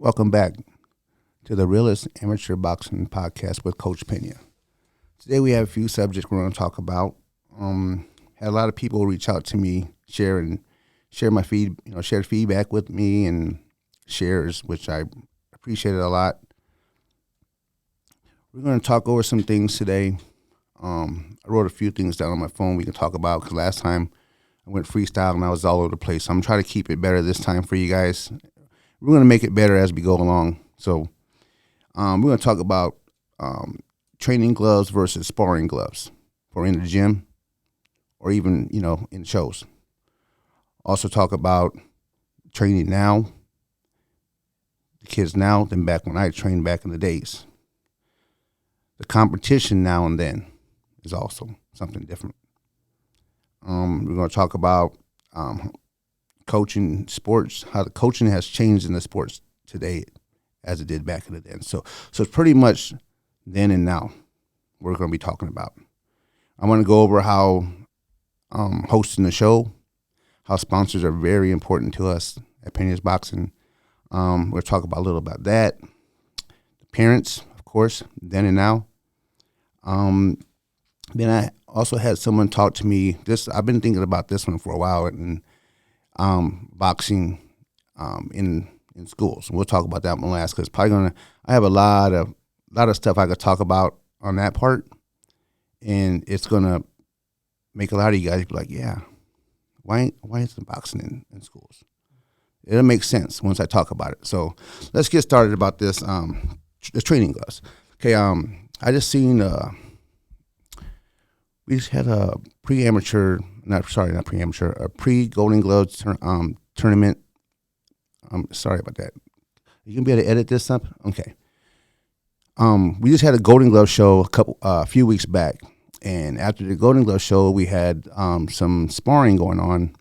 Welcome back to the Realest Amateur Boxing Podcast with Coach Pena. Today we have a few subjects we're going to talk about. Had a lot of people reach out to me, share my share feedback with me and shares, which I appreciated a lot. We're going to talk over some things today. I wrote a few things down on my phone we can talk about because last time I went freestyle and I was all over the place. So I'm trying to keep it better this time for you guys. We're going to make it better as we go along. So we're going to talk about training gloves versus sparring gloves for in the gym or even, in shows. Also talk about training now, the kids now than back when I trained back in the days. The competition now and then is also something different. We're going to talk about coaching sports, how the coaching has changed in the sports today as it did back in the day. So it's pretty much then and now we're going to be talking about. I want to go over how hosting the show, how sponsors are very important to us at Pena's Boxing. We'll talk about a little about that. The parents, of course, then and now. Then I also had someone talk to me. I've been thinking about this one for a while, and boxing in schools. We'll talk about that one last because I have a lot of stuff I could talk about on that part, and it's gonna make a lot of you guys be like, yeah, why isn't boxing in schools? It'll make sense once I talk about it. So let's get started about this. The training gloves. Okay. I just seen. We just had a a pre-Golden Gloves tournament. Sorry about that. You gonna be able to edit this up? Okay. We just had a Golden Glove show a few weeks back, and after the Golden Glove show, we had some sparring going on,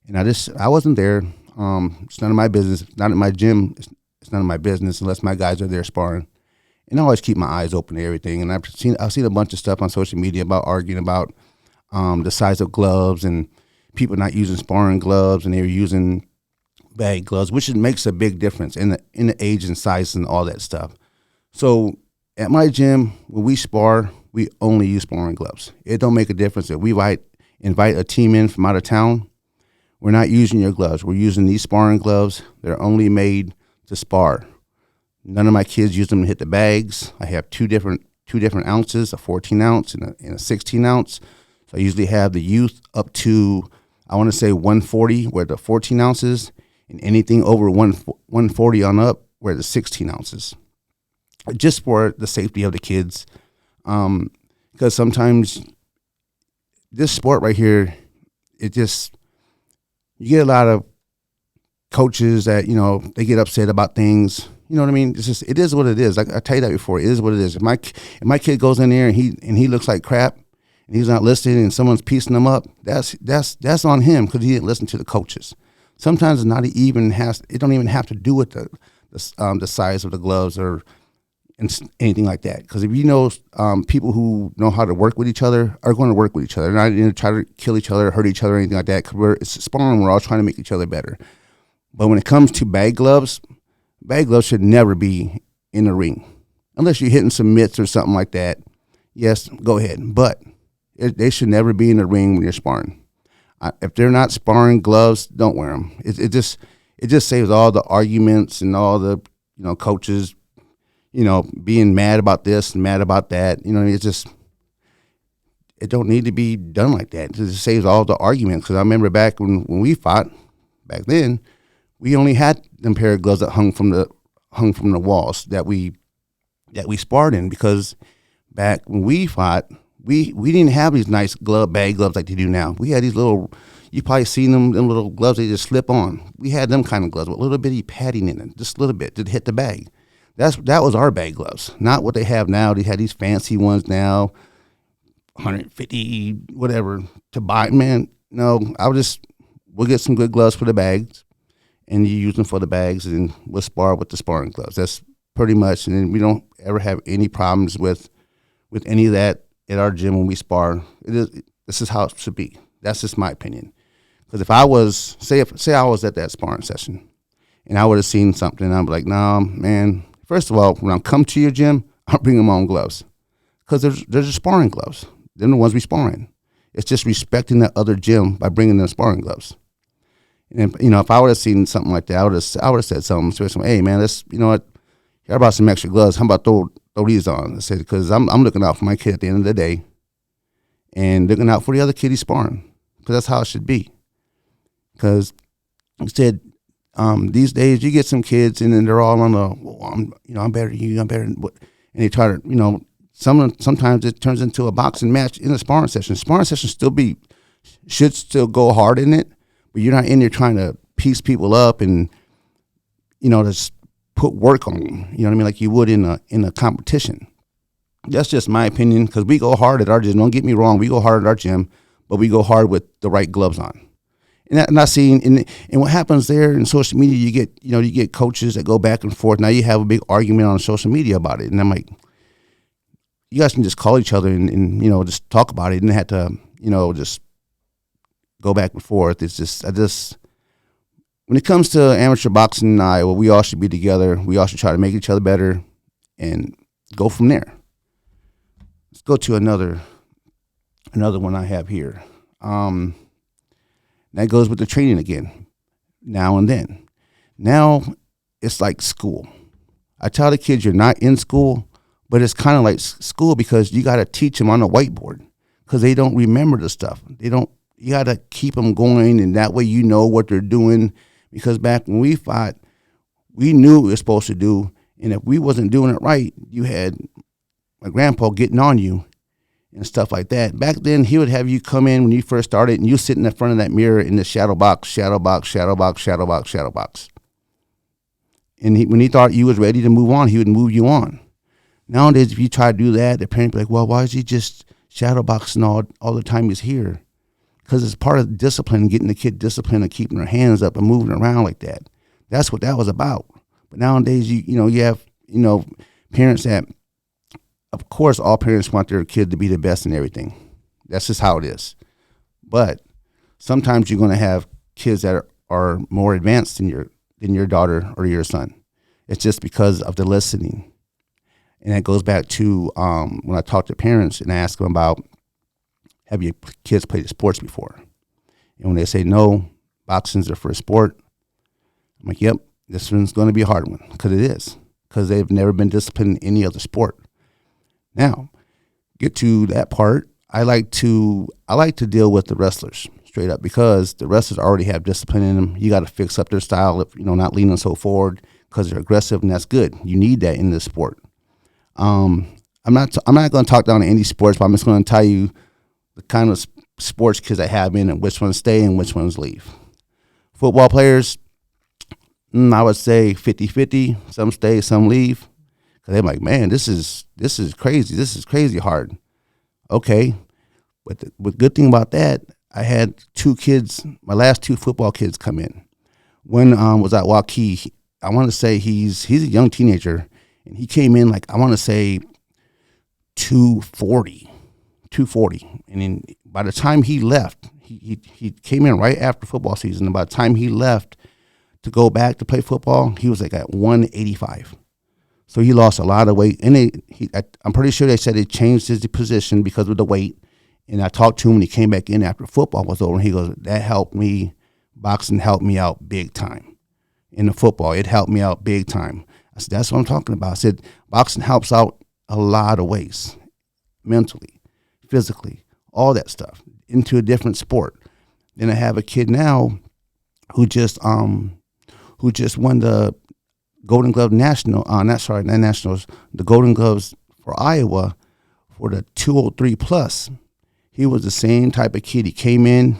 and I wasn't there. It's none of my business. Not at my gym. It's none of my business unless my guys are there sparring. And I always keep my eyes open to everything. And I've seen a bunch of stuff on social media about arguing about the size of gloves and people not using sparring gloves and they're using bag gloves, which makes a big difference in the age and size and all that stuff. So at my gym, when we spar, we only use sparring gloves. It don't make a difference if we invite a team in from out of town. We're not using your gloves. We're using these sparring gloves. They're only made to spar. None of my kids use them to hit the bags. I have two different ounces, a 14 ounce and a 16 ounce. So I usually have the youth up to, I want to say 140, where the 14 ounces, and anything over 140 on up, where the 16 ounces. Just for the safety of the kids. Because sometimes this sport right here, you get a lot of coaches that, they get upset about things. You know what I mean? It is what it is. Like I tell you that before, it is what it is. If my kid goes in there and he looks like crap and he's not listening and someone's piecing him up, that's on him because he didn't listen to the coaches. Sometimes it don't even have to do with the size of the gloves or anything like that. Because if people who know how to work with each other are going to work with each other. They're not try to kill each other, hurt each other, or anything like that. Because it's sparring, we're all trying to make each other better. But when it comes to bag gloves should never be in the ring. Unless you're hitting some mitts or something like that. Yes, go ahead. But they should never be in the ring when you're sparring. If they're not sparring gloves, don't wear them. It just saves all the arguments and all the coaches being mad about this and mad about that. It don't need to be done like that. It just saves all the arguments. Because I remember back when we fought back then, we only had them pair of gloves that hung from the walls that we sparred in, because back when we fought, we didn't have these nice bag gloves like they do now. We had these little, you probably seen them little gloves they just slip on. We had them kind of gloves with a little bitty padding in it, just a little bit to hit the bag. That was our bag gloves, not what they have now. They had these fancy ones now, 150 whatever to buy. Man, no, we'll get some good gloves for the bags. And you use them for the bags, and we'll spar with the sparring gloves. That's pretty much, and then we don't ever have any problems with any of that at our gym when we spar. This is how it should be. That's just my opinion. Because if I was, say I was at that sparring session, and I would have seen something. I'm like, nah, man. First of all, when I come to your gym, I'll bring my own gloves because there's the sparring gloves. They're the ones we sparring. It's just respecting that other gym by bringing them sparring gloves. And if I would have seen something like that, I would have said something. So, hey, man, let's what. I brought some extra gloves. How about throw these on? I said, because I'm looking out for my kid at the end of the day, and looking out for the other kid he's sparring, because that's how it should be. Because instead, these days you get some kids and then they're all on I'm better than you, I'm better than what, and they try to sometimes it turns into a boxing match in a sparring session. Sparring session should still go hard in it, but you're not in there trying to piece people up and just put work on them, you know what I mean, like you would in a competition. That's just my opinion, because we go hard at our gym. Don't get me wrong, we go hard at our gym, but we go hard with the right gloves on. And I seen, and what happens there in social media, you get coaches that go back and forth. Now you have a big argument on social media about it, and I'm like, you guys can just call each other and just talk about it, and have to just go back and forth. It's just when it comes to amateur boxing in Iowa, we all should be together. We all should try to make each other better and go from there. Let's go to another one I have here. That goes with the training again, now and then. Now it's like school. I tell the kids you're not in school, but it's kind of like school because you got to teach them on a whiteboard because they don't remember the stuff. You got to keep them going, and that way you know what they're doing. Because back when we fought, we knew what we were supposed to do, and if we wasn't doing it right, you had my grandpa getting on you and stuff like that. Back then, he would have you come in when you first started, and you sitting in front of that mirror in the shadow box. And when he thought you was ready to move on, he would move you on. Nowadays, if you try to do that, the parent be like, well, why is he just shadow boxing all the time he's here? Because it's part of discipline, getting the kid disciplined and keeping their hands up and moving around like that. That's what that was about. But nowadays, you have parents that, of course, all parents want their kid to be the best in everything. That's just how it is. But sometimes you're going to have kids that are more advanced than your daughter or your son. It's just because of the listening. And that goes back to when I talk to parents and I ask them about, have your kids played sports before? And when they say no, boxing's their first sport, I'm like, yep, this one's going to be a hard one, because it is, because they've never been disciplined in any other sport. Now, get to that part. I like to deal with the wrestlers straight up, because the wrestlers already have discipline in them. You got to fix up their style, not leaning so forward, because they're aggressive, and that's good. You need that in this sport. I'm not going to talk down to any sports, but I'm just going to tell you the kind of sports kids I have in and which ones stay and which ones leave. Football players, I would say 50-50. Some stay, some leave. Because they're like, man, this is crazy. This is crazy hard. Okay. But the good thing about that, I had two kids, my last two football kids come in. One was at Waukee. I want to say he's a young teenager. And he came in like, I want to say 240. And then by the time he left, he came in right after football season. And by the time he left to go back to play football, he was like at 185. So he lost a lot of weight. And I'm pretty sure they said they changed his position because of the weight. And I talked to him when he came back in after football was over. And he goes, that helped me. Boxing helped me out big time. In the football, it helped me out big time. I said, that's what I'm talking about. I said, boxing helps out a lot of ways, mentally, physically, all that stuff, into a different sport. Then I have a kid now who just won the Golden Glove the Golden Gloves for Iowa for the 203 plus. He was the same type of kid. He came in,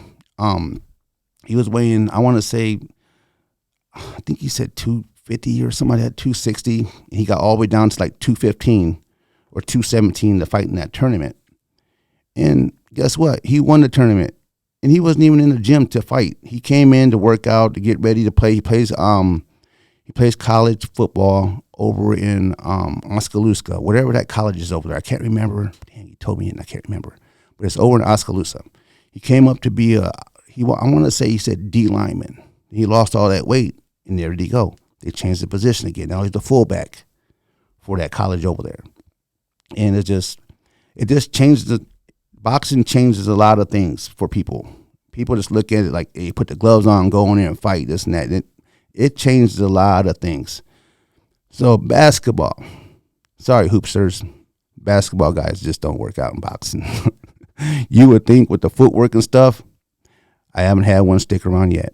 he was weighing, I want to say, I think he said 250 or something like that, 260. And he got all the way down to like 215 or 217 to fight in that tournament. And guess what? He won the tournament. And he wasn't even in the gym to fight. He came in to work out, to get ready to play. He plays college football over in Oskaloosa, whatever that college is over there. I can't remember. Dang, he told me and I can't remember. But it's over in Oskaloosa. He came up to be I want to say he said D lineman. He lost all that weight. and there did he go. They changed the position again. Now he's the fullback for that college over there. And it just changes boxing changes a lot of things for people. People just look at it like, hey, put the gloves on, go in there and fight, this and that. It changes a lot of things. So basketball, sorry, hoopsters, basketball guys just don't work out in boxing. You would think with the footwork and stuff, I haven't had one stick around yet.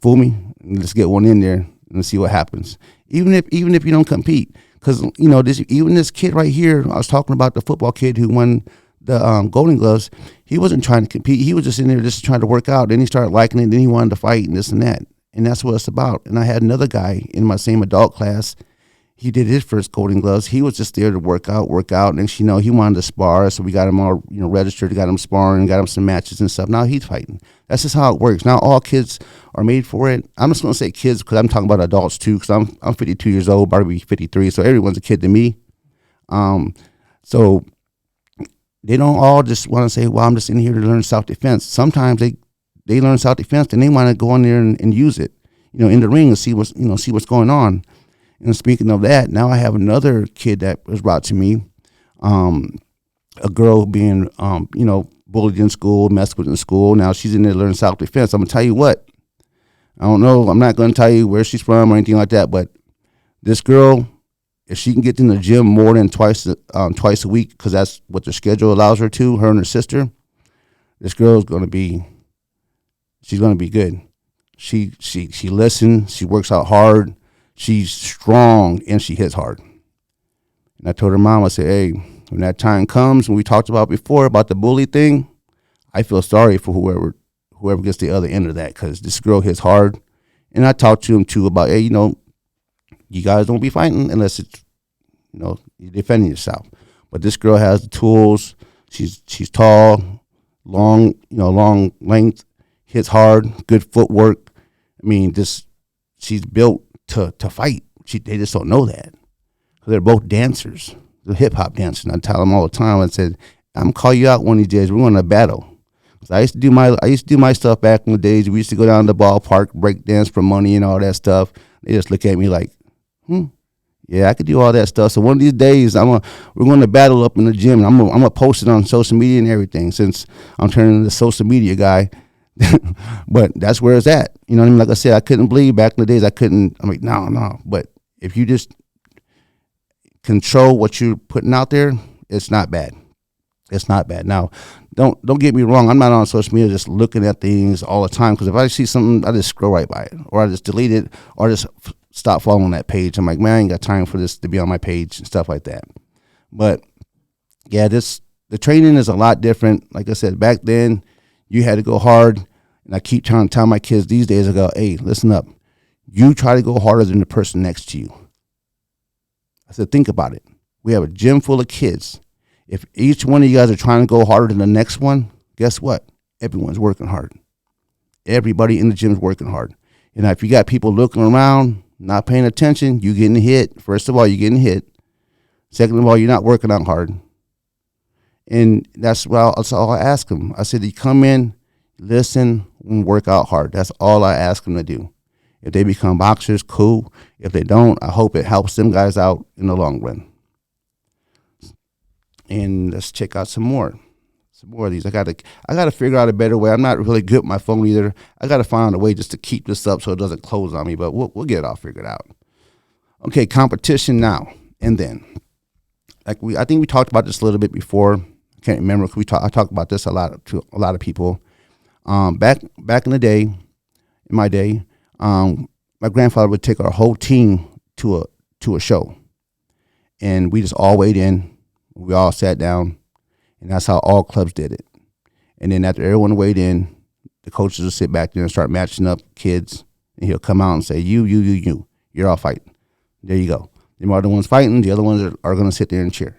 Fool me? Let's get one in there and see what happens. Even if you don't compete, because this kid right here, I was talking about the football kid who won the Golden Gloves. He wasn't trying to compete. He was just in there just trying to work out. Then he started liking it. Then he wanted to fight and this and that. And that's what it's about. And I had another guy in my same adult class. He did his first Golden Gloves. He was just there to work out. Next, he wanted to spar. So we got him all, registered, got him sparring, got him some matches and stuff. Now he's fighting. That's just how it works. Not all kids are made for it. I'm just going to say kids because I'm talking about adults too, because I'm 52 years old, about to be 53. So everyone's a kid to me. So they don't all just want to say, well, I'm just in here to learn self-defense. Sometimes they learn self-defense and they want to go in there and use it, in the ring and see what's going on. And speaking of that, now I have another kid that was brought to me, a girl being, bullied in school, messed with in school. Now she's in there learning self-defense. I'm going to tell you what, I don't know. I'm not going to tell you where she's from or anything like that, but this girl, if she can get in the gym more than twice a week, because that's what the schedule allows her to, her and her sister, this girl's going to be, she's going to be good. She listens, she works out hard. She's strong and she hits hard. And I told her mom, I said, hey, when that time comes, when we talked about before about the bully thing, I feel sorry for whoever gets the other end of that, because this girl hits hard. And I talked to him too about, hey, you guys don't be fighting unless it's, you're defending yourself. But this girl has the tools. She's tall, long length, hits hard, good footwork. I mean, she's built to fight. They just don't know that. They're both dancers. They're hip-hop dancers. And I tell them all the time, I said, I'm going to call you out one of these days. We're going to battle. I used to do my stuff back in the days. We used to go down to the ballpark, break dance for money and all that stuff. They just look at me like, yeah, I could do all that stuff. So one of these days, we're going to battle up in the gym. And I'm gonna post it on social media and everything, since I'm turning into a social media guy. But that's where it's at. You know what I mean? Like I said, I couldn't believe back in the days. I'm like, no. But if you just control what you're putting out there, it's not bad. It's not bad. Now, don't get me wrong. I'm not on social media just looking at things all the time, because if I see something, I just scroll right by it, or I just delete it, or just stop following that page. I'm like, man, I ain't got time for this to be on my page and stuff like that. But yeah, the training is a lot different. Like I said, back then you had to go hard, and I keep trying to tell my kids these days, I go, hey, listen up. You try to go harder than the person next to you. I said, think about it. We have a gym full of kids. If each one of you guys are trying to go harder than the next one, guess what? Everyone's working hard. Everybody in the gym is working hard. And if you got people looking around, not paying attention, you getting hit. First of all, you're getting hit. Second of all, you're not working out hard. And that's all I ask them. I said, you come in, listen, and work out hard. That's all I ask them to do. If they become boxers, cool. If they don't, I hope it helps them guys out in the long run. And let's check out some more of these. I gotta figure out a better way. I'm not really good with my phone either. I gotta find a way just to keep this up so it doesn't close on me, but we'll get it all figured out. Okay, competition now and then. I think we talked about this a little bit before. I can't remember, because I talked about this a lot to a lot of people. Back in the day, in my day, my grandfather would take our whole team to a show, and we just all weighed in. We all sat down, and that's how all clubs did it. And then after everyone weighed in, the coaches will sit back there and start matching up kids, and he'll come out and say, you're all fighting. There you go. Them are the ones fighting. The other ones are going to sit there and cheer.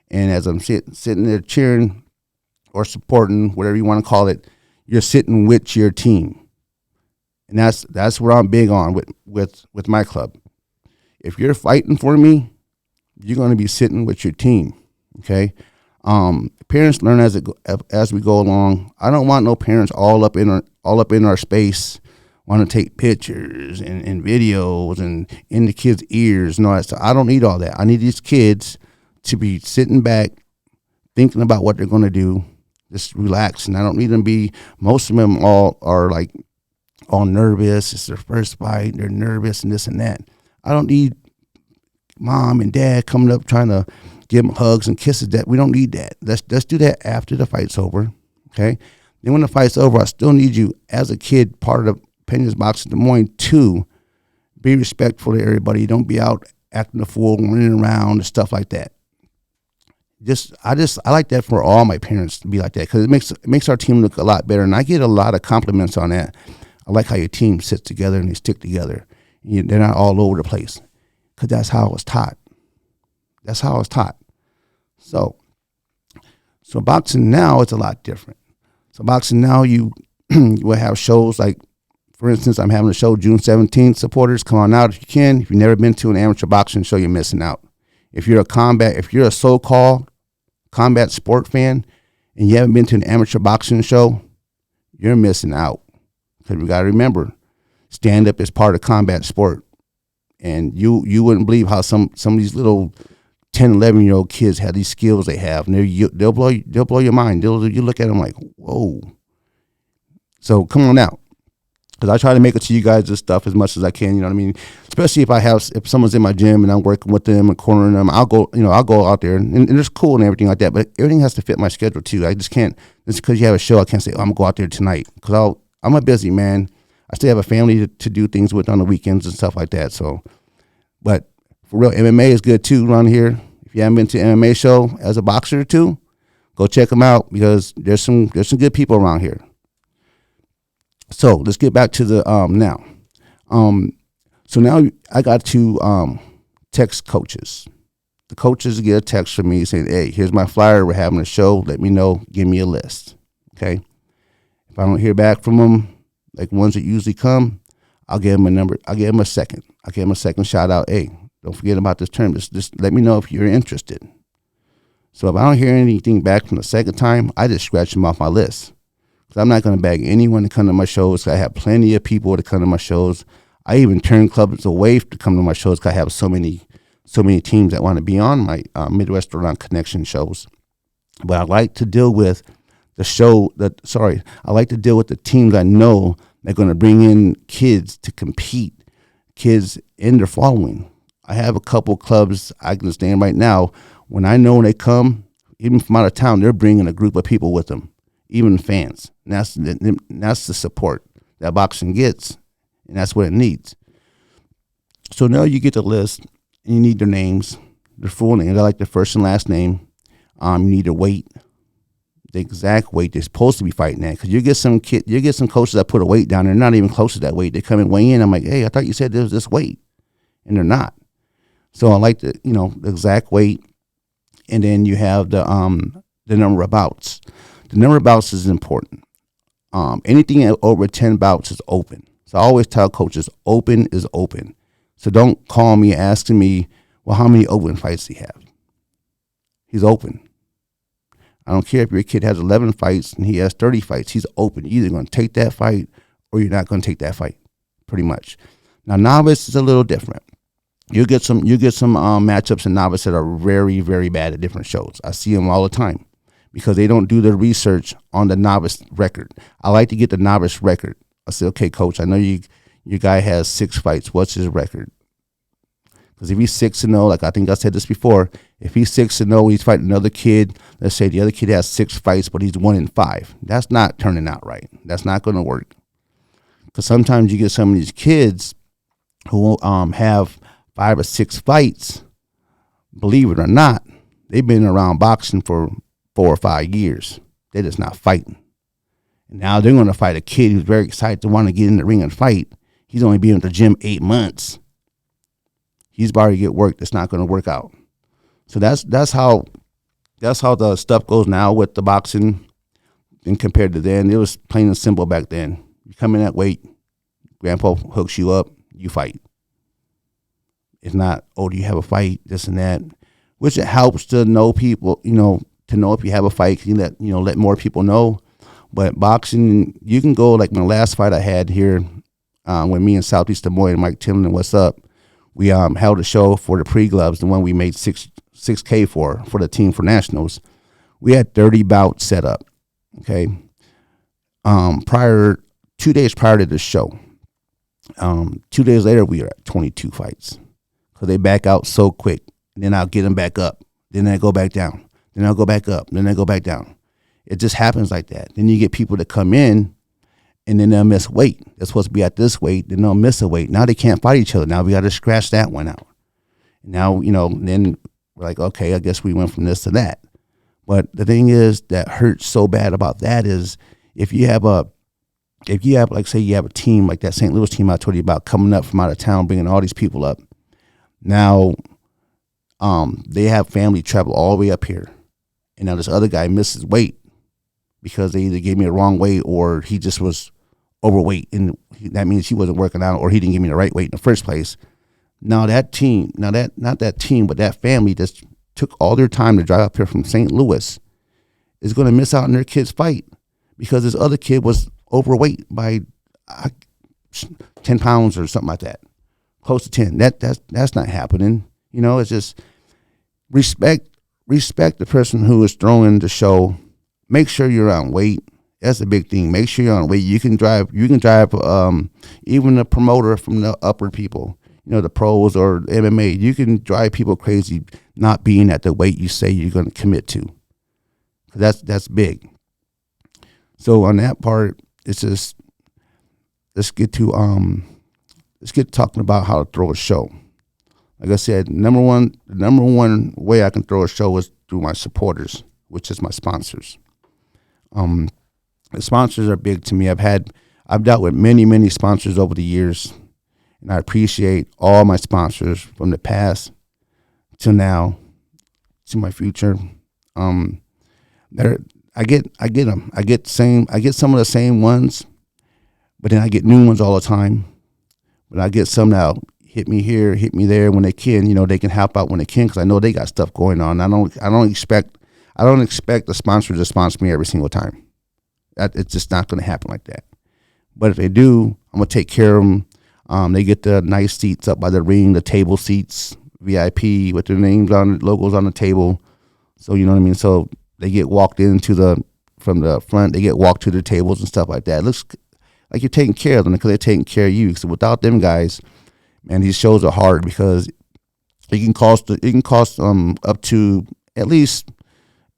And as I'm sitting there cheering or supporting, whatever you want to call it, you're sitting with your team. And that's where I'm big on with my club. If you're fighting for me, you're going to be sitting with your team. Okay, parents learn as we go along. I don't want no parents all up in our space want to take pictures and videos and in the kids' ears and all that stuff. I don't need all that. I need these kids to be sitting back, thinking about what they're going to do, just relaxing. I don't need them to be, most of them all are like all nervous. It's their first fight. They're nervous and this and that. I don't need mom and dad coming up trying to give them hugs and kisses. That we don't need that. Let's do that after the fight's over, okay? Then when the fight's over, I still need you as a kid, part of the Pena's Boxing Des Moines, to be respectful to everybody. Don't be out acting a fool, running around and stuff like that. I like that for all my parents to be like that, because it makes our team look a lot better, and I get a lot of compliments on that. I like how your team sits together and they stick together. They're not all over the place, because that's how I was taught. That's how I was taught. So boxing now is a lot different. So boxing now, you will have shows like, for instance, I'm having a show June 17th. Supporters, come on out if you can. If you've never been to an amateur boxing show, you're missing out. If you're a so-called combat sport fan and you haven't been to an amateur boxing show, you're missing out. Because we got to remember, stand-up is part of combat sport. And you wouldn't believe how some of these little 10, 11-year-old kids have these skills they have. And they'll blow your mind. You look at them like, whoa. So come on out. Because I try to make it to you guys this stuff as much as I can, you know what I mean? Especially if someone's in my gym and I'm working with them and cornering them, I'll go out there and it's cool and everything like that. But everything has to fit my schedule too. I just can't, just because you have a show, I can't say, I'm going to go out there tonight. Because I'm a busy man. I still have a family to do things with on the weekends and stuff like that. So, but for real, MMA is good too around here. If you haven't been to an MMA show as a boxer too, go check them out, because there's some good people around here. So let's get back to the now. So now I got to text coaches. The coaches get a text from me saying, hey, here's my flyer. We're having a show. Let me know. Give me a list. Okay. If I don't hear back from them, like ones that usually come, I'll give them a number. I'll give them a second. I'll give them a second shout out. Hey, don't forget about this term. Just let me know if you're interested. So if I don't hear anything back from the second time, I just scratch them off my list. Because I'm not going to beg anyone to come to my shows. I have plenty of people to come to my shows. I even turn clubs away to come to my shows because I have so many teams that want to be on my Midwest Restaurant Connection shows. But I like to deal with I like to deal with the teams I know that are going to bring in kids to compete, kids in their following. I have a couple clubs I can stand right now. When I know when they come, even from out of town, they're bringing a group of people with them, even fans. And that's the support that boxing gets, and that's what it needs. So now you get the list, and you need their names, their full names. I like their first and last name. You need their weight, the exact weight they're supposed to be fighting at. Because you get some coaches that put a weight down. They're not even close to that weight. They come and weigh in. I'm like, hey, I thought you said there was this weight, and they're not. So I like the exact weight, and then you have the number of bouts. The number of bouts is important. Anything over 10 bouts is open. So I always tell coaches, open is open. So don't call me asking me, well, how many open fights do you have? He's open. I don't care if your kid has 11 fights and he has 30 fights. He's open. You're either going to take that fight or you're not going to take that fight, pretty much. Now, novice is a little different. You get some matchups in novice that are very, very bad at different shows. I see them all the time, because they don't do the research on the novice record. I like to get the novice record. I say, okay, coach, I know your guy has 6 fights. What's his record? Because if he's 6-0, like I think I said this before, if he's 6-0, he's fighting another kid. Let's say the other kid has 6 fights, but he's 1-5. That's not turning out right. That's not going to work. Because sometimes you get some of these kids who have 5 or 6 fights. Believe it or not, they've been around boxing for 4 or 5 years. They're just not fighting. And now they're going to fight a kid who's very excited to want to get in the ring and fight. He's only been at the gym 8 months. He's about to get work. That's not going to work out. So that's how the stuff goes now with the boxing, and compared to then. It was plain and simple back then. You come in that weight, grandpa hooks you up, you fight. It's not, oh, do you have a fight, this and that, which it helps to know people, to know if you have a fight, you let more people know. But boxing, you can go, like my last fight I had here, when me and Southeast Des Moines, Mike Timlin, what's up? We held a show for the pre-gloves, the one we made 6K for the team for nationals. We had 30 bouts set up. Okay, 2 days prior to the show. 2 days later, we were at 22 fights because they back out so quick. And then I'll get them back up. Then I go back down. Then I'll go back up. Then I go back down. It just happens like that. Then you get people that come in and then they'll miss weight. They're supposed to be at this weight. Then they'll miss a weight. Now they can't fight each other. Now we got to scratch that one out. Now, then we're like, okay, I guess we went from this to that. But the thing is that hurts so bad about that is if you have like, say you have a team like that St. Louis team I told you about coming up from out of town, bringing all these people up. Now, they have family travel all the way up here. And now this other guy misses weight because they either gave me the wrong weight or he just was overweight. And that means he wasn't working out or he didn't give me the right weight in the first place. Now that team, not that team, but that family that took all their time to drive up here from St. Louis is going to miss out on their kid's fight because this other kid was overweight by 10 pounds or something like that, close to 10. That's not happening. It's just respect the person who is throwing the show. Make sure you're on weight. That's a big thing. Make sure you're on weight. You can drive even the promoter from the upper people, the pros or MMA. You can drive people crazy not being at the weight you say you're going to commit to. That's big. So on that part, it's just let's get talking about how to throw a show. Like I said, the number one way I can throw a show is through my supporters, which is my sponsors. The sponsors are big to me. I've dealt with many sponsors over the years, and I appreciate all my sponsors from the past to now to my future. I get them. I get some of the same ones, but then I get new ones all the time. But I get some now. Hit me here, hit me there when they can. They can help out when they can because I know they got stuff going on. I don't expect the sponsor to sponsor me every single time. It's just not going to happen like that. But if they do, I'm gonna take care of them. They get the nice seats up by the ring, the table seats, VIP with their names on, logos on the table. So you know what I mean. So they get walked from the front. They get walked to the tables and stuff like that. It looks like you're taking care of them because they're taking care of you. So without them guys. And these shows are hard because it can cost up to at least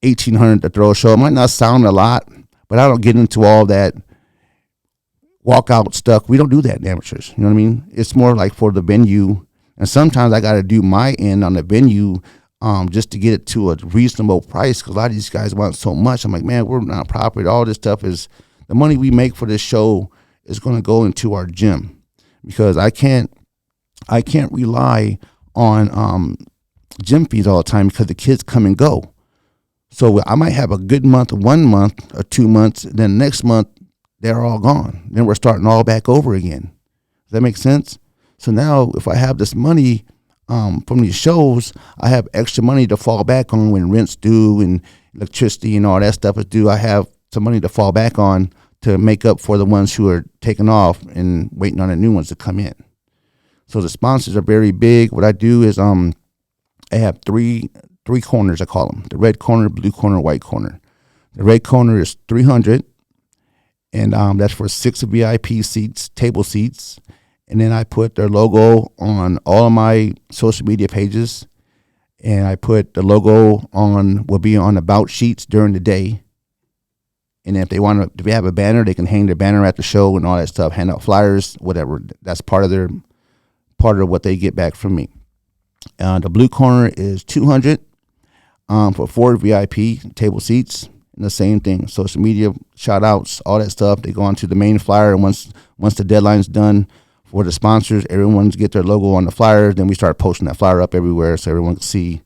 $1,800 to throw a show. It might not sound a lot, but I don't get into all that walkout stuff. We don't do that in amateurs. You know what I mean? It's more like for the venue, and sometimes I got to do my end on the venue just to get it to a reasonable price because a lot of these guys want so much. I'm like, man, we're not profit. All this stuff is the money we make for this show is going to go into our gym because I can't rely on gym fees all the time because the kids come and go. So I might have a good month, 1 month or 2 months, then next month they're all gone. Then we're starting all back over again. Does that make sense? So now if I have this money from these shows, I have extra money to fall back on when rent's due and electricity and all that stuff is due. I have some money to fall back on to make up for the ones who are taking off and waiting on the new ones to come in. So the sponsors are very big. What I do is I have three corners, I call them. The red corner, blue corner, white corner. The red corner is $300, and that's for 6 VIP seats, table seats. And then I put their logo on all of my social media pages, and I put the logo will be on about sheets during the day. And if they have a banner, they can hang their banner at the show and all that stuff, hand out flyers, whatever. That's part of what they get back from me. The blue corner is $200 for 4 VIP table seats. And the same thing, social media shout outs, all that stuff. They go onto the main flyer, and once the deadline's done for the sponsors, everyone's get their logo on the flyer. Then we start posting that flyer up everywhere so everyone can see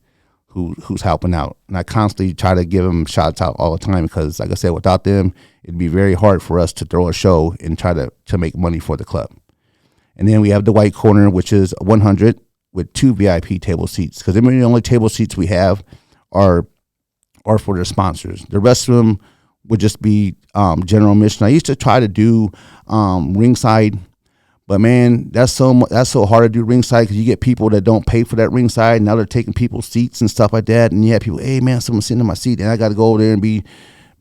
who's helping out. And I constantly try to give them shots out all the time because, like I said, without them, it'd be very hard for us to throw a show and try to make money for the club. And then we have the white corner, which is $100 with 2 VIP table seats because the only table seats we have are for the sponsors. The rest of them would just be general admission. I used to try to do ringside, But man, that's so hard to do ringside because you get people that don't pay for that ringside. Now they're taking people's seats and stuff like that. And you have people, hey man, someone's sitting in my seat, and I got to go over there and be,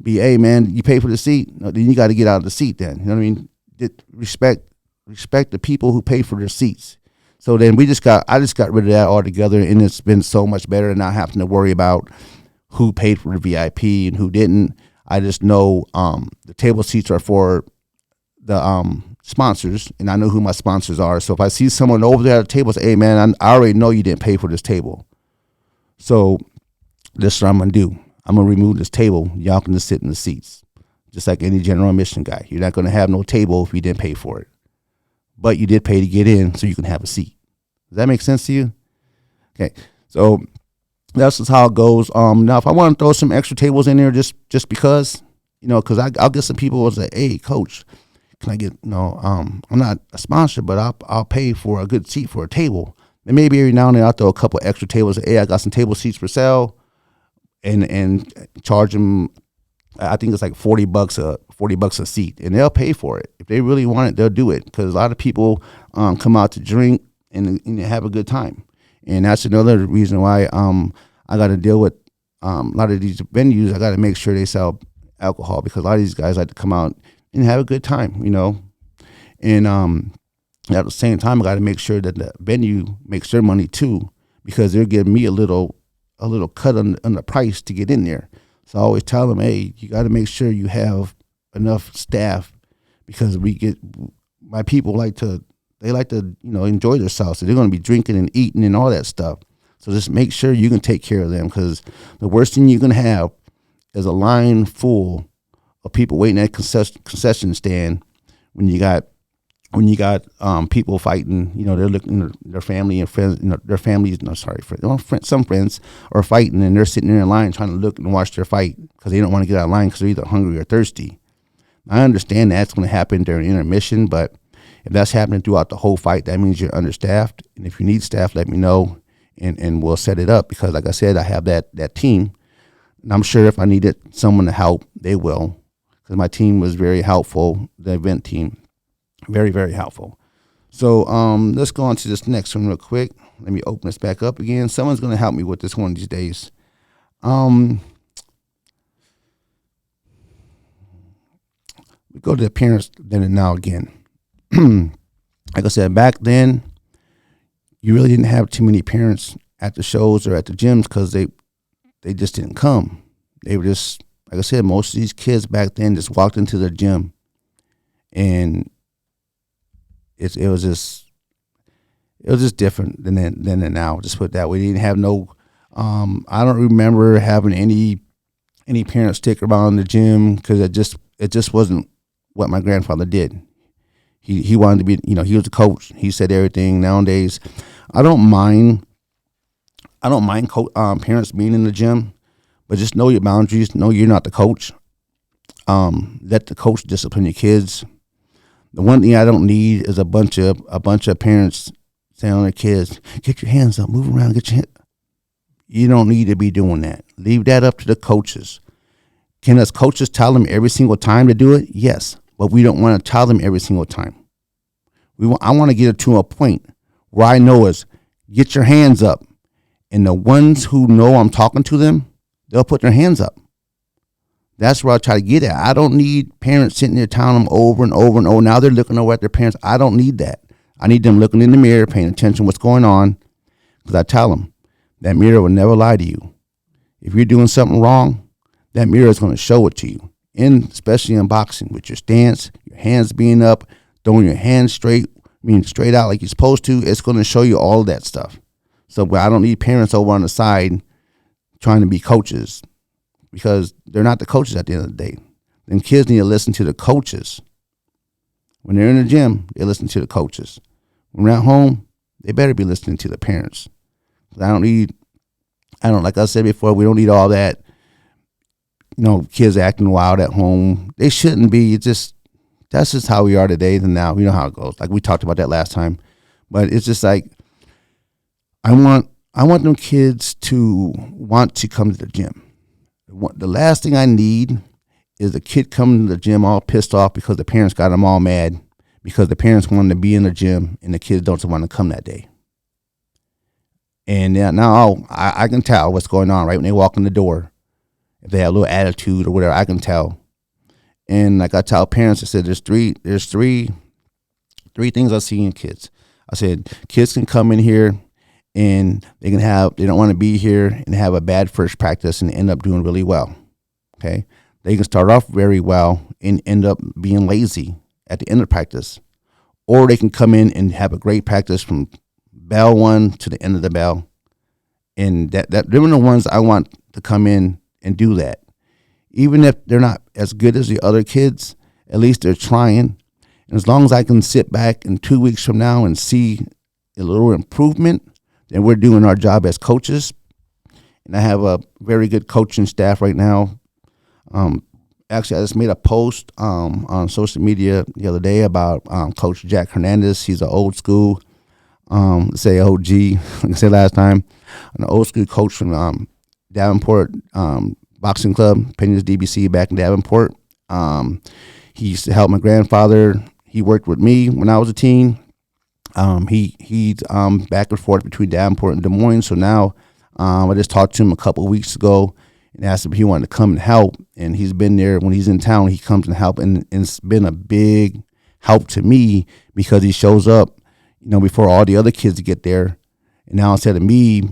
hey man, you pay for the seat. No, then you got to get out of the seat. Then you know what I mean? Respect the people who pay for their seats. So then I just got rid of that altogether, and it's been so much better than not having to worry about who paid for the VIP and who didn't. I just know the table seats are for the sponsors, and I know who my sponsors are. So if I see someone over there at the table, say, hey man, I already know you didn't pay for this table. So this is what I'm gonna do. I'm gonna remove this table. Y'all can just sit in the seats, just like any general admission guy. You're not gonna have no table if you didn't pay for it, but you did pay to get in, so you can have a seat. Does that make sense to you? Okay, so that's just how it goes. Now if I want to throw some extra tables in there, just because, because I'll get some people who say, hey coach, can I get, I'm not a sponsor, but I'll pay for a good seat for a table. And maybe every now and then I'll throw a couple extra tables. Hey, I got some table seats for sale, and charge them. I think it's like $40 a seat, and they'll pay for it. If they really want it, they'll do it, because a lot of people come out to drink and have a good time. And that's another reason why I got to deal with a lot of these venues. I got to make sure they sell alcohol, because a lot of these guys like to come out and have a good time, And at the same time, I got to make sure that the venue makes their money too, because they're giving me a little cut on the price to get in there. So I always tell them, hey, you got to make sure you have enough staff, because my people like to enjoy themselves. So they're going to be drinking and eating and all that stuff. So just make sure you can take care of them, because the worst thing you're going to have is a line full of people waiting at concession stand when you got people fighting. They're looking at their family and friends. Their families. No, sorry, some friends are fighting, and they're sitting there in line trying to look and watch their fight, because they don't want to get out of line because they're either hungry or thirsty. I understand that's going to happen during intermission, but if that's happening throughout the whole fight, that means you're understaffed. And if you need staff, let me know, and we'll set it up, because like I said, I have that team, and I'm sure if I needed someone to help, they will, because my team was very helpful. The event team, very, very helpful. So let's go on to this next one real quick. Let me open this back up again. Someone's going to help me with this one of these days. We go to the appearance then and now again. Like I said, back then, you really didn't have too many parents at the shows or at the gyms, because they just didn't come. They were just, like I said, most of these kids back then just walked into the gym, and it was just different than now. Just put it that way. They didn't have no. I don't remember having any parents stick around the gym, because it just wasn't what my grandfather did. He wanted to be, he was the coach. He said everything. Nowadays, I don't mind parents being in the gym, but just know your boundaries. Know you're not the coach. Let the coach discipline your kids. The one thing I don't need is a bunch of parents saying on their kids, get your hands up, move around, get your hands. You don't need to be doing that. Leave that up to the coaches. Can us coaches tell them every single time to do it? Yes, but we don't want to tell them every single time. I want to get it to a point where I know is, get your hands up. And the ones who know I'm talking to them, they'll put their hands up. That's where I try to get at. I don't need parents sitting there telling them over and over and over. Now they're looking over at their parents. I don't need that. I need them looking in the mirror, paying attention to what's going on, because I tell them that mirror will never lie to you. If you're doing something wrong, that mirror is going to show it to you, especially in boxing, with your stance, your hands being up, throwing your hands straight out like you're supposed to. It's going to show you all of that stuff. So I don't need parents over on the side trying to be coaches, because they're not the coaches at the end of the day. Then kids need to listen to the coaches. When they're in the gym, they listen to the coaches. When they're at home, they better be listening to the parents. Like I said before, we don't need all that, kids acting wild at home. They shouldn't be. That's just how we are today than now. You know how it goes. Like we talked about that last time. But it's just like, I want them kids to want to come to the gym. The last thing I need is a kid coming to the gym all pissed off because the parents got them all mad because the parents want them to be in the gym and the kids don't want to come that day. And now I can tell what's going on right when they walk in the door. If they have a little attitude or whatever, I can tell. And like I tell parents, I said, there's three things I see in kids. I said, kids can come in here and they don't want to be here and have a bad first practice and end up doing really well. Okay. They can start off very well and end up being lazy at the end of practice. Or they can come in and have a great practice from bell one to the end of the bell. And they're the ones I want to come in and do that. Even if they're not as good as the other kids, at least they're trying. And as long as I can sit back in 2 weeks from now and see a little improvement, then we're doing our job as coaches. And I have a very good coaching staff right now. Actually, I just made a post on social media the other day about Coach Jack Hernandez. He's an old school, say OG, like I said last time, an old school coach from Davenport Boxing Club, Peñas DBC back in Davenport. He used to help my grandfather. He worked with me when I was a teen. He's back and forth between Davenport and Des Moines. So now I just talked to him a couple of weeks ago and asked him if he wanted to come and help. And he's been there when he's in town. He comes and help, and it's been a big help to me because he shows up, before all the other kids get there. And now instead of me,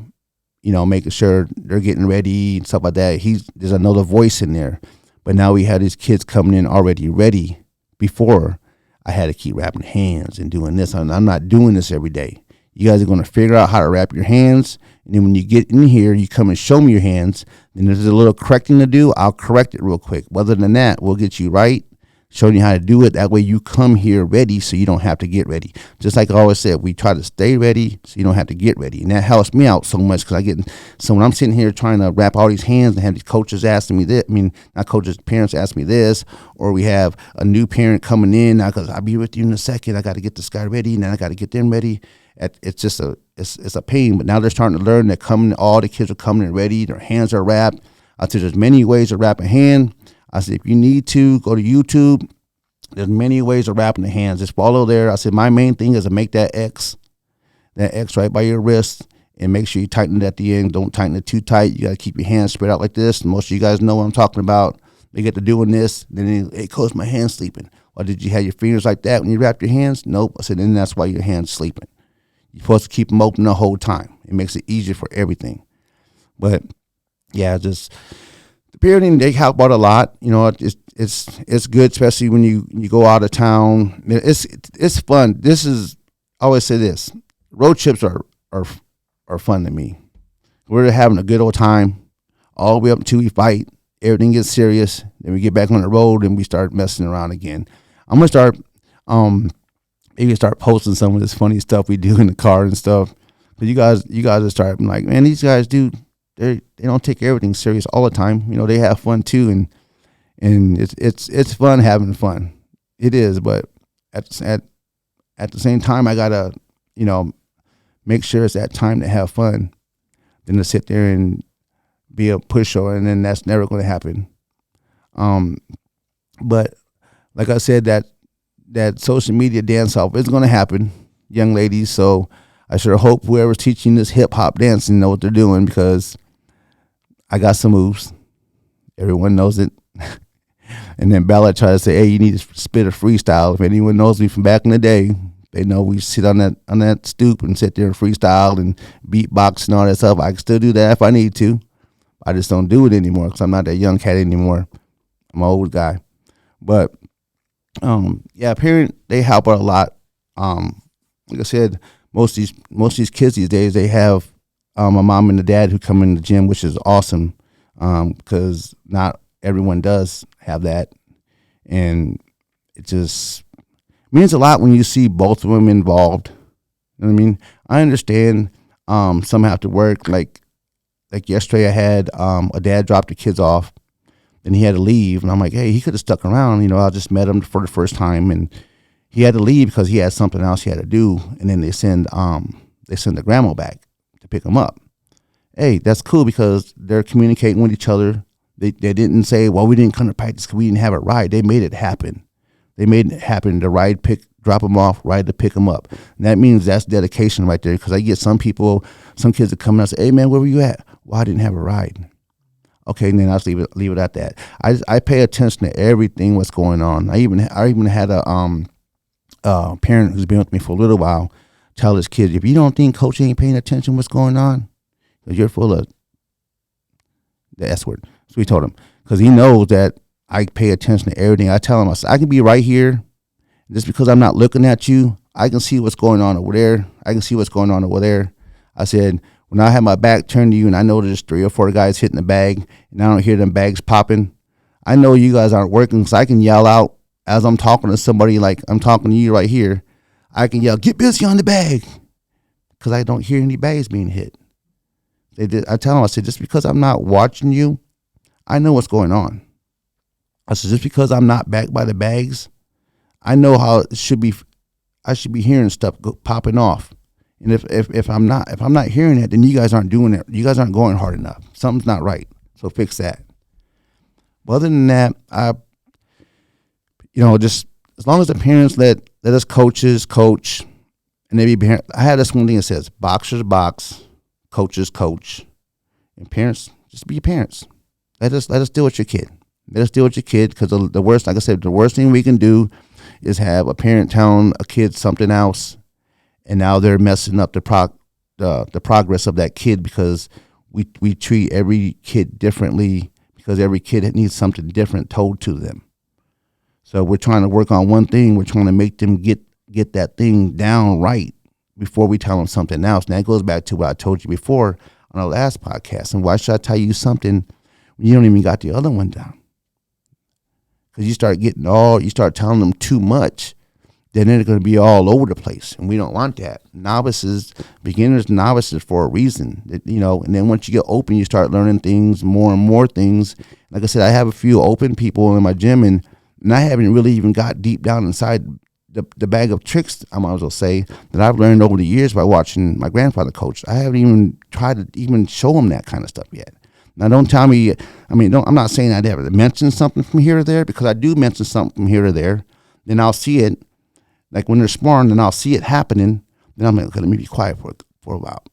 making sure they're getting ready and stuff like that, there's another voice in there. But now we had these kids coming in already ready before I had to keep wrapping hands and doing this. I'm not doing this every day. You guys are going to figure out how to wrap your hands. And then when you get in here, you come and show me your hands. Then there's a little correcting to do. I'll correct it real quick. Other than that, we'll get you right, showing you how to do it. That way you come here ready so you don't have to get ready. Just like I always said, we try to stay ready so you don't have to get ready. And that helps me out so much because so when I'm sitting here trying to wrap all these hands and have these coaches asking me this, not coaches, parents ask me this, or we have a new parent coming in, because I'll be with you in a second. I got to get this guy ready, and then I got to get them ready. It's just it's a pain. But now they're starting to learn that all the kids are coming in ready. Their hands are wrapped. I said there's many ways to wrap a hand. I said if you need to, go to YouTube. There's many ways of wrapping the hands. Just follow there. I said my main thing is to make that X right by your wrist, and make sure you tighten it at the end. Don't tighten it too tight. You got to keep your hands spread out like this. And most of you guys know what I'm talking about. They get to doing this, then it caused my hands sleeping. Or did you have your fingers like that when you wrap your hands? Nope. I said then that's why your hands sleeping. You're supposed to keep them open the whole time. It makes it easier for everything. But yeah, just the parenting, they help out a lot. It's good, especially when you go out of town. It's fun. I always say this: road trips are fun to me. We're having a good old time all the way up until we fight. Everything gets serious. Then we get back on the road and we start messing around again. I'm gonna start maybe start posting some of this funny stuff we do in the car and stuff. But you guys will start like, man, these guys they don't take everything serious all the time. They have fun too, and it's fun having fun. It is, but at the same time, I gotta make sure it's that time to have fun, than to sit there and be a pushover, and then that's never going to happen. But like I said, that social media dance off is going to happen, young ladies. So I sure hope whoever's teaching this hip hop dancing know what they're doing, because I got some moves. Everyone knows it. And then Bella tried to say, hey, you need to spit a freestyle. If anyone knows me from back in the day, they know we sit on that stoop and sit there and freestyle and beatbox and all that stuff. I can still do that if I need to. I just don't do it anymore because I'm not that young cat anymore. I'm an old guy. But parent, they help out a lot. Like I said, most of these kids these days, they have a mom and a dad who come in the gym, which is awesome, because not everyone does have that. And it just means a lot when you see both of them involved. You know what I mean? I understand some have to work. Like yesterday I had a dad drop the kids off, and he had to leave. And I'm like, hey, he could have stuck around. I just met him for the first time, and he had to leave because he had something else he had to do. And then they send the grandma back to pick him up. Hey, that's cool because they're communicating with each other. They didn't say, well, we didn't come to practice because we didn't have a ride. They made it happen. The ride picked drop them off, ride to pick them up. And that means that's dedication right there, because I get some kids that come in and say, hey, man, where were you at? Well, I didn't have a ride. Okay, and then I'll just leave it at that. I pay attention to everything what's going on. I even had a parent who's been with me for a little while tell his kid, if you don't think coach ain't paying attention what's going on, because you're full of the S word. So we told him, because he knows that I pay attention to everything. I tell him, I said, I can be right here. Just because I'm not looking at you, I can see what's going on over there. I can see what's going on over there. I said, when I have my back turned to you and I know there's 3 or 4 guys hitting the bag and I don't hear them bags popping, I know you guys aren't working, so I can yell out as I'm talking to somebody like I'm talking to you right here. I can yell, get busy on the bag, because I don't hear any bags being hit. I tell them, I said, just because I'm not watching you, I know what's going on. I said, just because I'm not back by the bags, I know how it should be. I should be hearing stuff popping off. And if I'm not hearing it, then you guys aren't doing it. You guys aren't going hard enough. Something's not right. So fix that. But other than that, just as long as the parents let us coaches coach, and they be parents. I have this one thing that says boxers box, coaches coach, and parents just be parents. Let us deal with your kid. Let us deal with your kid, because the worst, like I said, the worst thing we can do is have a parent telling a kid something else, and now they're messing up the progress of that kid, because we treat every kid differently, because every kid needs something different told to them. So we're trying to work on one thing. We're trying to make them get that thing down right before we tell them something else. And that goes back to what I told you before on our last podcast. And why should I tell you something when you don't even got the other one down? Because you start telling them too much, then they're going to be all over the place. And we don't want that. Beginners, novices for a reason, and then once you get open, you start learning things, more and more things. Like I said, I have a few open people in my gym, and I haven't really even got deep down inside the bag of tricks, I might as well say, that I've learned over the years by watching my grandfather coach. I haven't even tried to even show him that kind of stuff yet. Now, don't tell me, I'm not saying I'd ever mention something from here or there, because I do mention something from here or there. Then I'll see it, like when they're sparring, then I'll see it happening. Then I'm like, okay, let me be quiet for about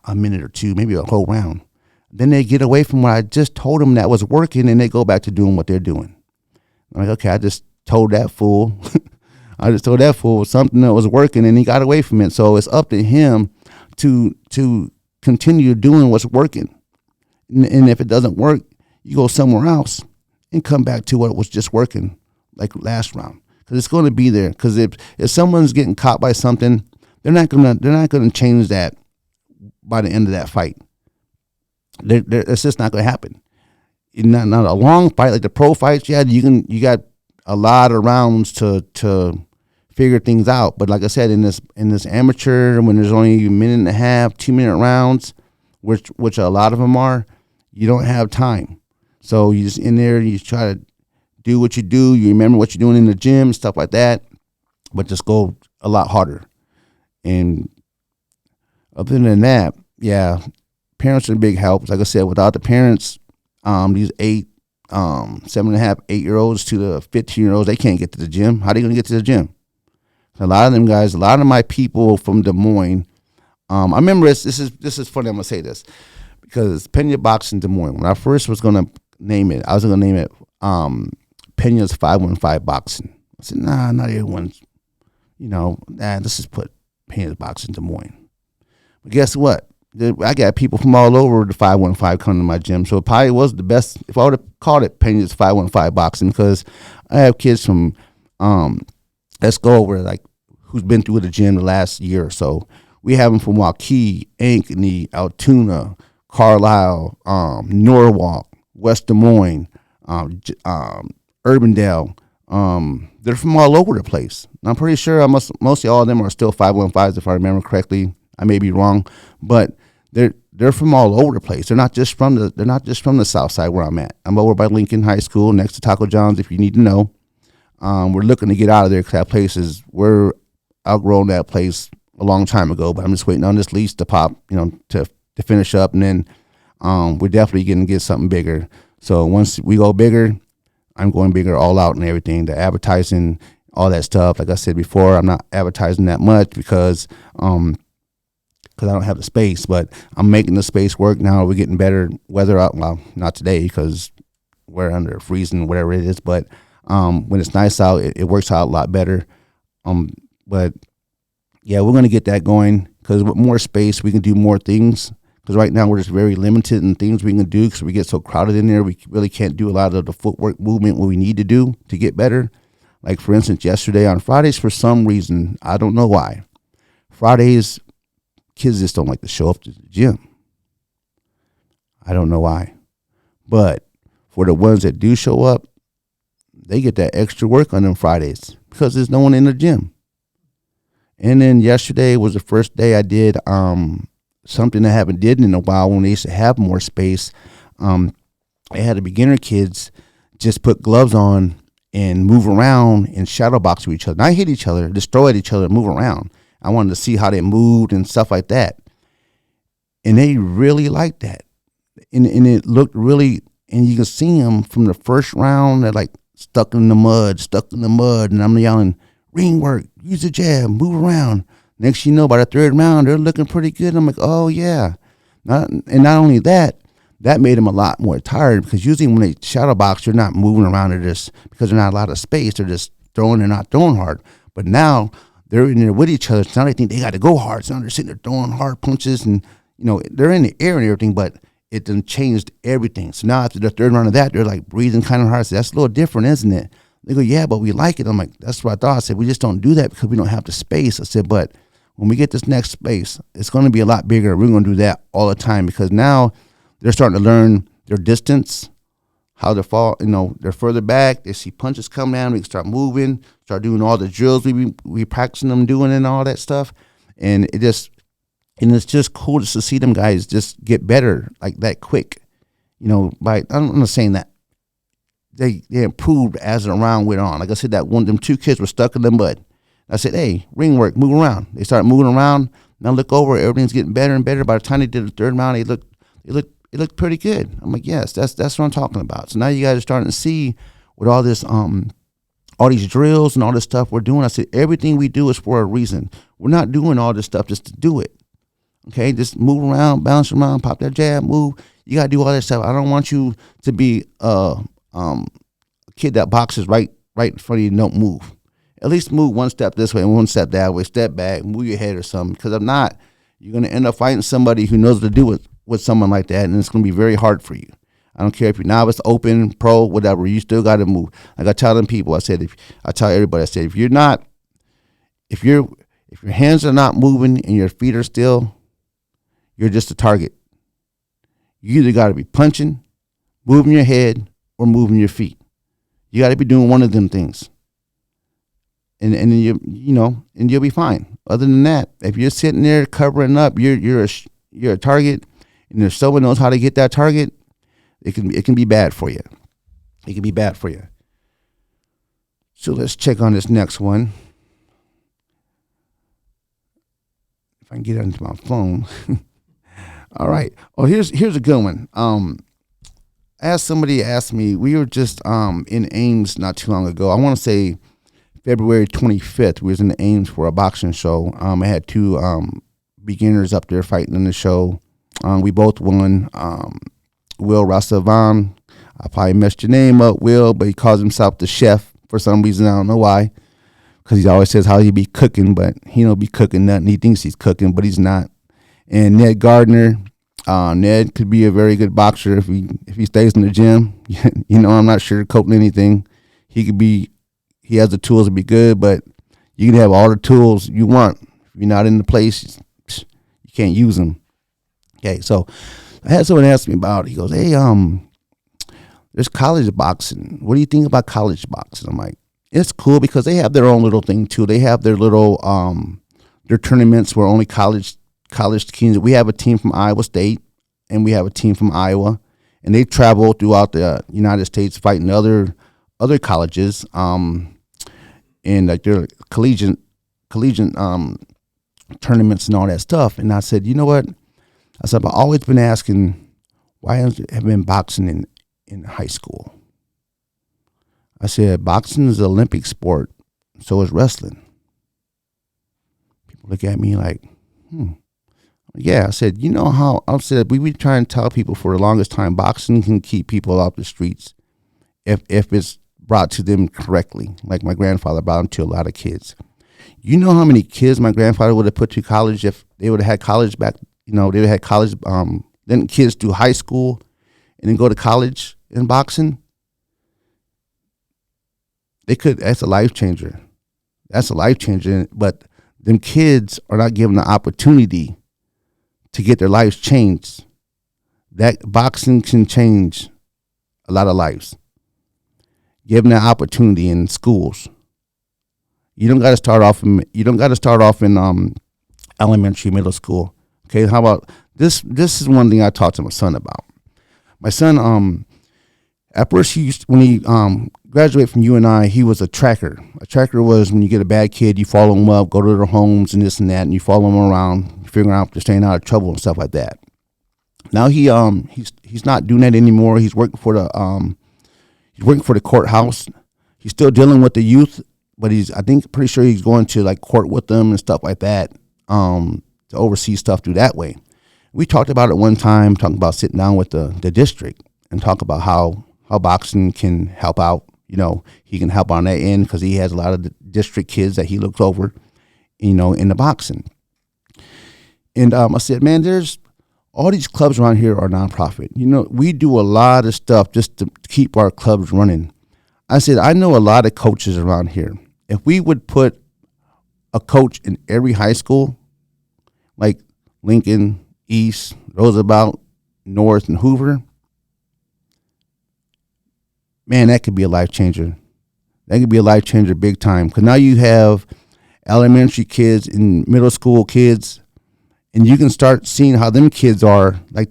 a minute or two, maybe a whole round. Then they get away from what I just told them that was working, and they go back to doing what they're doing. I'm like, okay, I just told that fool. Something that was working, and he got away from it. So it's up to him to continue doing what's working. And if it doesn't work, you go somewhere else and come back to what was just working, like last round. Because it's going to be there. Because if someone's getting caught by something, they're not gonna change that by the end of that fight. It's just not going to happen. Not a long fight like the pro fights. Yeah, you got a lot of rounds to figure things out. But like I said, in this amateur, when there's only a minute and a half, 2-minute rounds, which a lot of them are, you don't have time. So you just in there, you try to do what you do. You remember what you're doing in the gym, stuff like that, but just go a lot harder. And other than that, yeah, parents are a big help. Like I said, without the parents, these 7.5, 8-year-olds to the 15-year-olds, they can't get to the gym. How are they going to get to the gym? A lot of them guys, a lot of my people from Des Moines, I remember this is funny. I'm going to say this because Pena Boxing Des Moines, when I first was going to name it, I was going to name it Pena's 515 Boxing. I said, nah, not everyone's, let's just put Pena's Boxing Des Moines. But guess what? I got people from all over the 515 coming to my gym, so it probably was the best if I would have called it Pena's 515 Boxing, because I have kids from, let's go over like who's been through the gym the last year or so. We have them from Waukee, Ankeny, Altoona, Carlisle, Norwalk, West Des Moines, Urbandale. They're from all over the place. And I'm pretty sure mostly all of them are still 515s if I remember correctly. I may be wrong, but they're from all over the place. They're not just from the south side where I'm at. I'm over by Lincoln High School next to Taco John's, if you need to know. We're looking to get out of there because we're outgrown that place a long time ago, but I'm just waiting on this lease to pop, to finish up, and then we're definitely going to get something bigger. So once we go bigger, I'm going bigger all out and everything. The advertising, all that stuff. Like I said before, I'm not advertising that much because I don't have the space, but I'm making the space work now. We're getting better weather out. Well, not today because we're under freezing, whatever it is. But when it's nice out, it works out a lot better. But yeah, we're going to get that going because with more space, we can do more things. Because right now we're just very limited in things we can do because we get so crowded in there. We really can't do a lot of the footwork movement what we need to do to get better. Like, for instance, yesterday on Fridays, for some reason, I don't know why, Fridays, kids just don't like to show up to the gym. I don't know why. But for the ones that do show up, they get that extra work on them Fridays because there's no one in the gym. And then yesterday was the first day I did something I haven't did in a while when they used to have more space. I had the beginner kids just put gloves on and move around and shadow box with each other. Not hit each other, just throw at each other and move around. I wanted to see how they moved and stuff like that. And they really liked that. And it looked really, and you can see them from the first round, they're like stuck in the mud. And I'm yelling, ring work, use the jab, move around. Next you know, by the third round, they're looking pretty good. I'm like, oh, yeah. Not only that, that made them a lot more tired because usually when they shadow box, they're not moving around. They're just, because there's not a lot of space, they're just throwing, they're not throwing hard. But now they're in there with each other. So now they think they got to go hard. So now they're sitting there throwing hard punches and, they're in the air and everything, but it done changed everything. So now after the third round of that, they're like breathing kind of hard. So that's a little different, isn't it? They go, yeah, but we like it. I'm like, that's what I thought. I said, we just don't do that because we don't have the space. I said, but when we get this next space, it's going to be a lot bigger. We're going to do that all the time because now they're starting to learn their distance, how to fall. They're further back. They see punches come down. We can start moving, start doing all the drills we practicing them doing and all that stuff. And it's just cool just to see them guys just get better like that quick. I'm not saying that they improved as the round went on. Like I said, them two kids were stuck in the mud. I said, hey, ring work, move around. They started moving around. Now look over, everything's getting better and better. By the time they did the third round, it looked pretty good. I'm like, yes, that's what I'm talking about. So now you guys are starting to see with all this, all these drills and all this stuff we're doing. I said, everything we do is for a reason. We're not doing all this stuff just to do it. Okay, just move around, bounce around, pop that jab, move. You gotta do all that stuff. I don't want you to be a kid that boxes right in front of you and don't move. At least move one step this way and one step that way, step back, move your head or something. Because if not, you're going to end up fighting somebody who knows what to do with someone like that, and it's going to be very hard for you. I don't care if you're novice, open, pro, whatever. You still got to move. Like I tell them people, I tell everybody, I said, if your hands are not moving and your feet are still, you're just a target. You either got to be punching, moving your head, or moving your feet. You got to be doing one of them things. And then you'll be fine. Other than that, if you're sitting there covering up, you're a target, and if someone knows how to get that target, it can be bad for you. It can be bad for you. So let's check on this next one. If I can get it into my phone. All right. Oh, here's a good one. As somebody asked me, we were just in Ames not too long ago. I want to say February 25th, we was in the Ames for a boxing show. I had two beginners up there fighting in the show. We both won. Will Rastavan, I probably messed your name up, Will, but he calls himself the chef for some reason. I don't know why, because he always says how he be cooking, but he don't be cooking nothing. He thinks he's cooking, but he's not. And Ned Gardner, Ned could be a very good boxer if he stays in the gym. I'm not sugarcoating anything. He has the tools to be good, but you can have all the tools you want. If you're not in the place, you can't use them. Okay, so I had someone ask me about it. He goes, hey, there's college boxing. What do you think about college boxing? I'm like, it's cool because they have their own little thing too. They have their little their tournaments where only college teams. We have a team from Iowa State and we have a team from Iowa, and they travel throughout the United States fighting other colleges. And like their collegiate tournaments and all that stuff. And I said, you know what? I said, I've always been asking, why have I been boxing in high school? I said, boxing is an Olympic sport. So is wrestling. People look at me like, Yeah, I said, you know how I said we been trying to tell people for the longest time boxing can keep people off the streets if it's brought to them correctly. Like my grandfather brought them to a lot of kids. You know how many kids my grandfather would have put to college if they would have had college back, they would have had college, then kids do high school and then go to college in boxing. That's a life changer. That's a life changer. But them kids are not given the opportunity to get their lives changed. That boxing can change a lot of lives. Give them that opportunity in schools. You don't got to start off in elementary, middle school. Okay, how about this? This is one thing I talked to my son about. My son, at first when he graduated from UNI, he was a tracker. A tracker was when you get a bad kid, you follow them up, go to their homes and this and that, and you follow them around, figuring out if they're staying out of trouble and stuff like that. Now he's not doing that anymore. He's working for the courthouse. He's still dealing with the youth, but pretty sure he's going to like court with them and stuff like that, to oversee stuff through that way. We talked about it one time, talking about sitting down with the district and talk about how boxing can help out. He can help on that end because he has a lot of the district kids that he looks over, in the boxing. And I said, man, there's all these clubs around here are nonprofit. We do a lot of stuff just to keep our clubs running. I said, I know a lot of coaches around here. If we would put a coach in every high school, like Lincoln, East, Roosevelt, North, and Hoover, man, that could be a life changer. That could be a life changer big time. Because now you have elementary kids and middle school kids, and you can start seeing how them kids are. Like,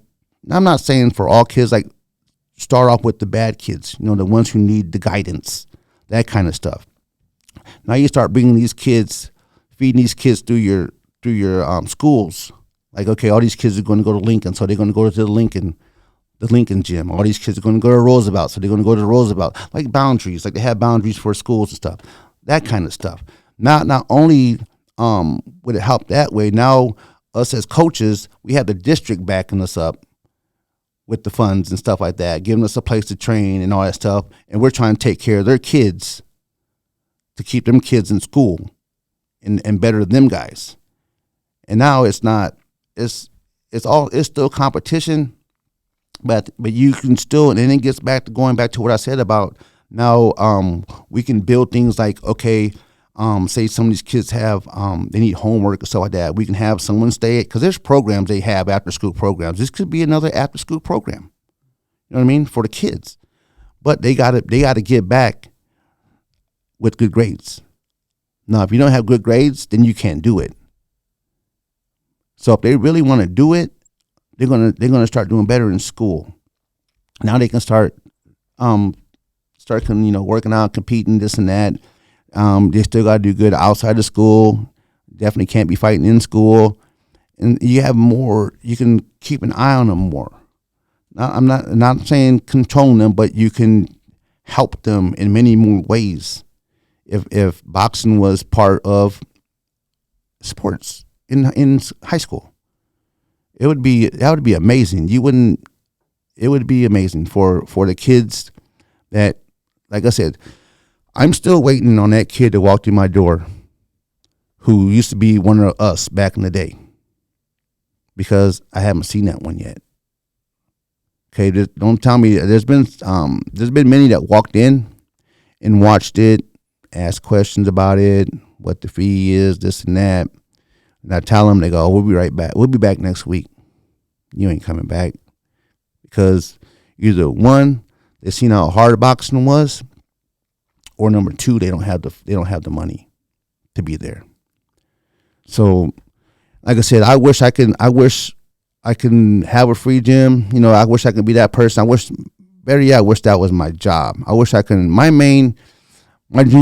I'm not saying for all kids, like start off with the bad kids, the ones who need the guidance, that kind of stuff. Now you start bringing these kids, feeding these kids through your schools. Like, okay, all these kids are going to go to Lincoln, so they're going to go to the Lincoln gym. All these kids are going to go to Roosevelt, so they're going to go to Roosevelt. Like boundaries, like they have boundaries for schools and stuff. That kind of stuff. Not only would it help that way, now us as coaches, we have the district backing us up with the funds and stuff like that, giving us a place to train and all that stuff. And we're trying to take care of their kids to keep them kids in school and better them guys. And now it's still competition, but you can still, and then it gets going back to what I said about now, we can build things like, okay, say some of these kids have, they need homework or stuff like that. We can have someone stay, because there's programs they have, after school programs. This could be another after school program, you know what I mean, for the kids. But they gotta get back with good grades. Now, if you don't have good grades, then you can't do it. So if they really want to do it, they're gonna start doing better in school. Now they can start working out, competing, this and that. They still got to do good outside of school. Definitely can't be fighting in school. And you have more, you can keep an eye on them more. Now, I'm not saying controlling them, but you can help them in many more ways. If boxing was part of sports in high school, that would be amazing. It would be amazing for the kids that, like I said, I'm still waiting on that kid to walk through my door who used to be one of us back in the day, because I haven't seen that one yet. Okay, don't tell me. There's been many that walked in and watched it, asked questions about it, what the fee is, this and that. And I tell them, they go, we'll be right back. We'll be back next week. You ain't coming back, because either one, they've seen how hard boxing was, or number two, they don't have the money to be there. So, like I said, I wish I can have a free gym. I wish I could be that person. I wish that was my job. I wish I can. My dream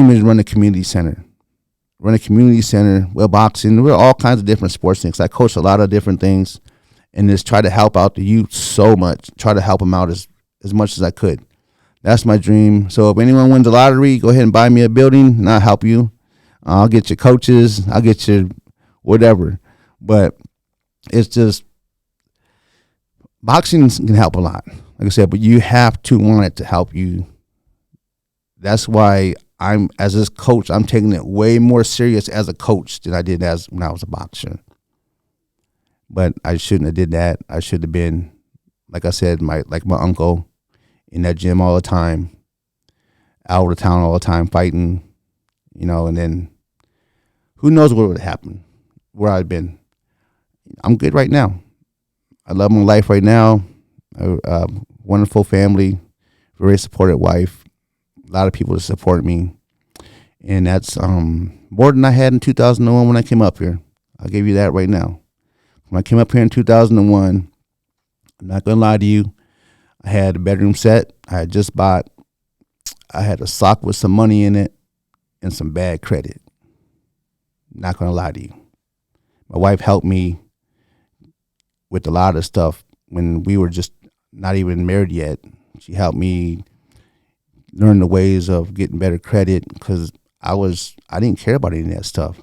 is run a community center. Well, boxing, we're all kinds of different sports things. I coach a lot of different things, and just try to help out the youth so much. Try to help them out as much as I could. That's my dream. So if anyone wins the lottery, go ahead and buy me a building, and I'll help you. I'll get your coaches. I'll get your whatever. But it's just boxing can help a lot. Like I said, but you have to want it to help you. That's why as this coach, I'm taking it way more serious as a coach than I did as when I was a boxer. But I shouldn't have did that. I should have been, like I said, my uncle in that gym all the time, out of town all the time fighting, and then who knows what would have happened, where I'd been. I'm good right now. I love my life right now. A wonderful family, very supportive wife, a lot of people that support me. And that's more than I had in 2001 when I came up here. I'll give you that right now. When I came up here in 2001, I'm not going to lie to you, I had a bedroom set I had just bought. I had a sock with some money in it and some bad credit. Not going to lie to you. My wife helped me with a lot of stuff when we were just not even married yet. She helped me learn the ways of getting better credit because I didn't care about any of that stuff.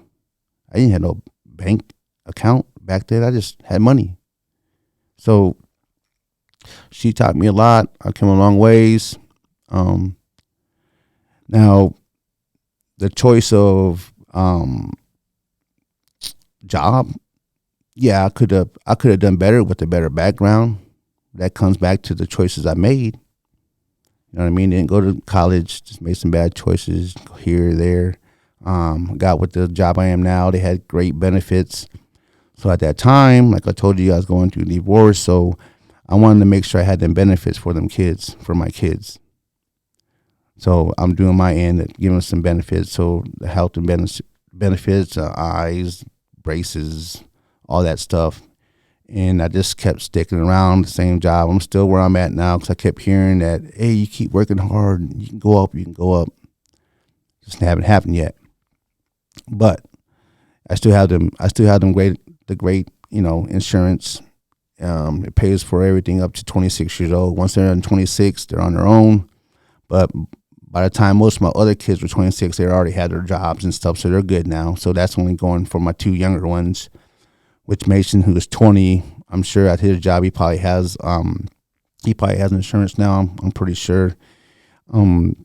I didn't have no bank account back then. I just had money. So she taught me a lot. I came a long ways. Now, the choice of job, yeah, I could have done better with a better background. That comes back to the choices I made. You know what I mean? Didn't go to college, just made some bad choices here or there. Got with the job I am now. They had great benefits. So at that time, like I told you, I was going through divorce. So I wanted to make sure I had them benefits for them kids, for my kids. So I'm doing my end at giving some benefits. So the health and benefits, eyes, braces, all that stuff. And I just kept sticking around the same job. I'm still where I'm at now because I kept hearing that, hey, you keep working hard, you can go up. Just haven't happened yet. But I still have them. The great, insurance. It pays for everything up to 26 years old. Once they're on 26, they're on their own. But by the time most of my other kids were 26, they already had their jobs and stuff, so they're good now. So that's only going for my two younger ones. Which Mason, who is 20, I'm sure at his job he probably has insurance now. I'm pretty sure. And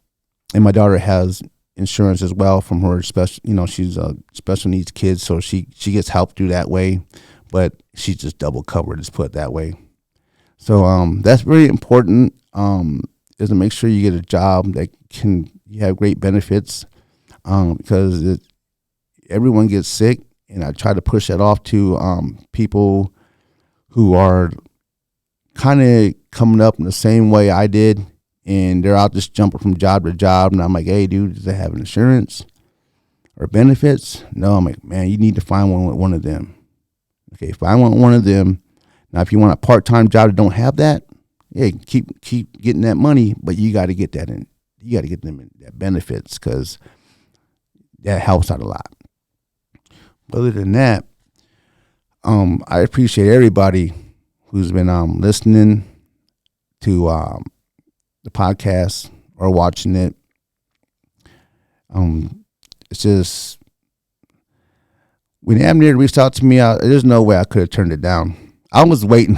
my daughter has insurance as well from her special. She's a special needs kid, so she gets help through that way. But she's just double covered. Let's put it that way. So that's very important. Is to make sure you get a job that you have great benefits. Because everyone gets sick. And I try to push that off to people who are kind of coming up in the same way I did. And they're out just jumping from job to job. And I'm like, hey, dude, does they have insurance or benefits? No, I'm like, man, you need to find one of them. Okay, find one of them. Now, if you want a part-time job that don't have that, hey, keep getting that money. But you got to get that in. You got to get them in that benefits because that helps out a lot. Other than that, I appreciate everybody who's been listening to the podcast or watching it. It's just when Abner reached out to me, there's no way I could have turned it down. I was waiting.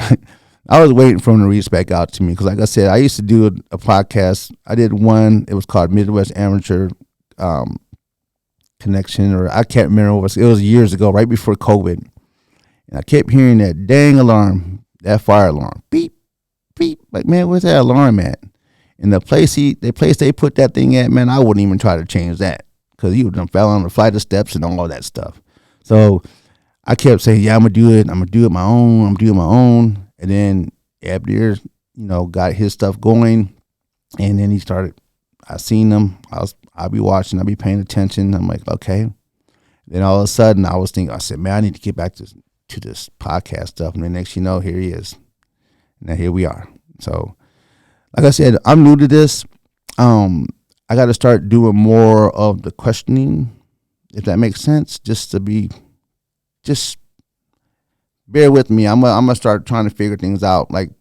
I was waiting for him to reach back out to me because, like I said, I used to do a podcast. I did one. It was called Midwest Amateur Connection, or I can't remember what it was years ago, right before COVID. And I kept hearing that dang alarm, that fire alarm, beep, beep. Like, man, where's that alarm at? And the place they put that thing at, man, I wouldn't even try to change that because he would have fell on the flight of steps and all that stuff. So I kept saying, yeah, I'm gonna do it. I'm gonna do it my own. I'm doing my own. And then Abner, got his stuff going, and then he started. I seen him. I'll be watching. I'll be paying attention. I'm like, okay. Then all of a sudden, I said, man, I need to get back to this podcast stuff. And then next you know, here he is. Now here we are. So, like I said, I'm new to this. I got to start doing more of the questioning, if that makes sense. Just bear with me. I'm gonna start trying to figure things out, like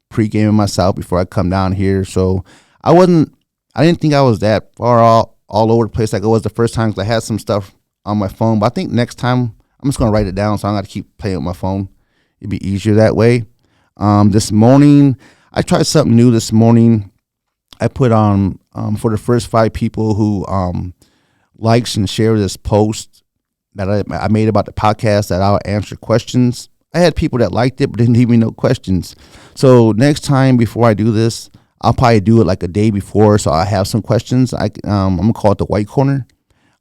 pre-gaming myself before I come down here. So I didn't think I was that far all over the place like it was the first time because I had some stuff on my phone. But I think next time I'm just gonna write it down, so I don't got to keep playing with my phone. It'd be easier that way. This morning I tried something new. This morning I put on for the first 5 people who likes and share this post that I made about the podcast, that I'll answer questions. I had people that liked it but didn't leave me no questions. So next time before I do this, I'll probably do it like a day before, so I have some questions. I'm gonna call it the white corner,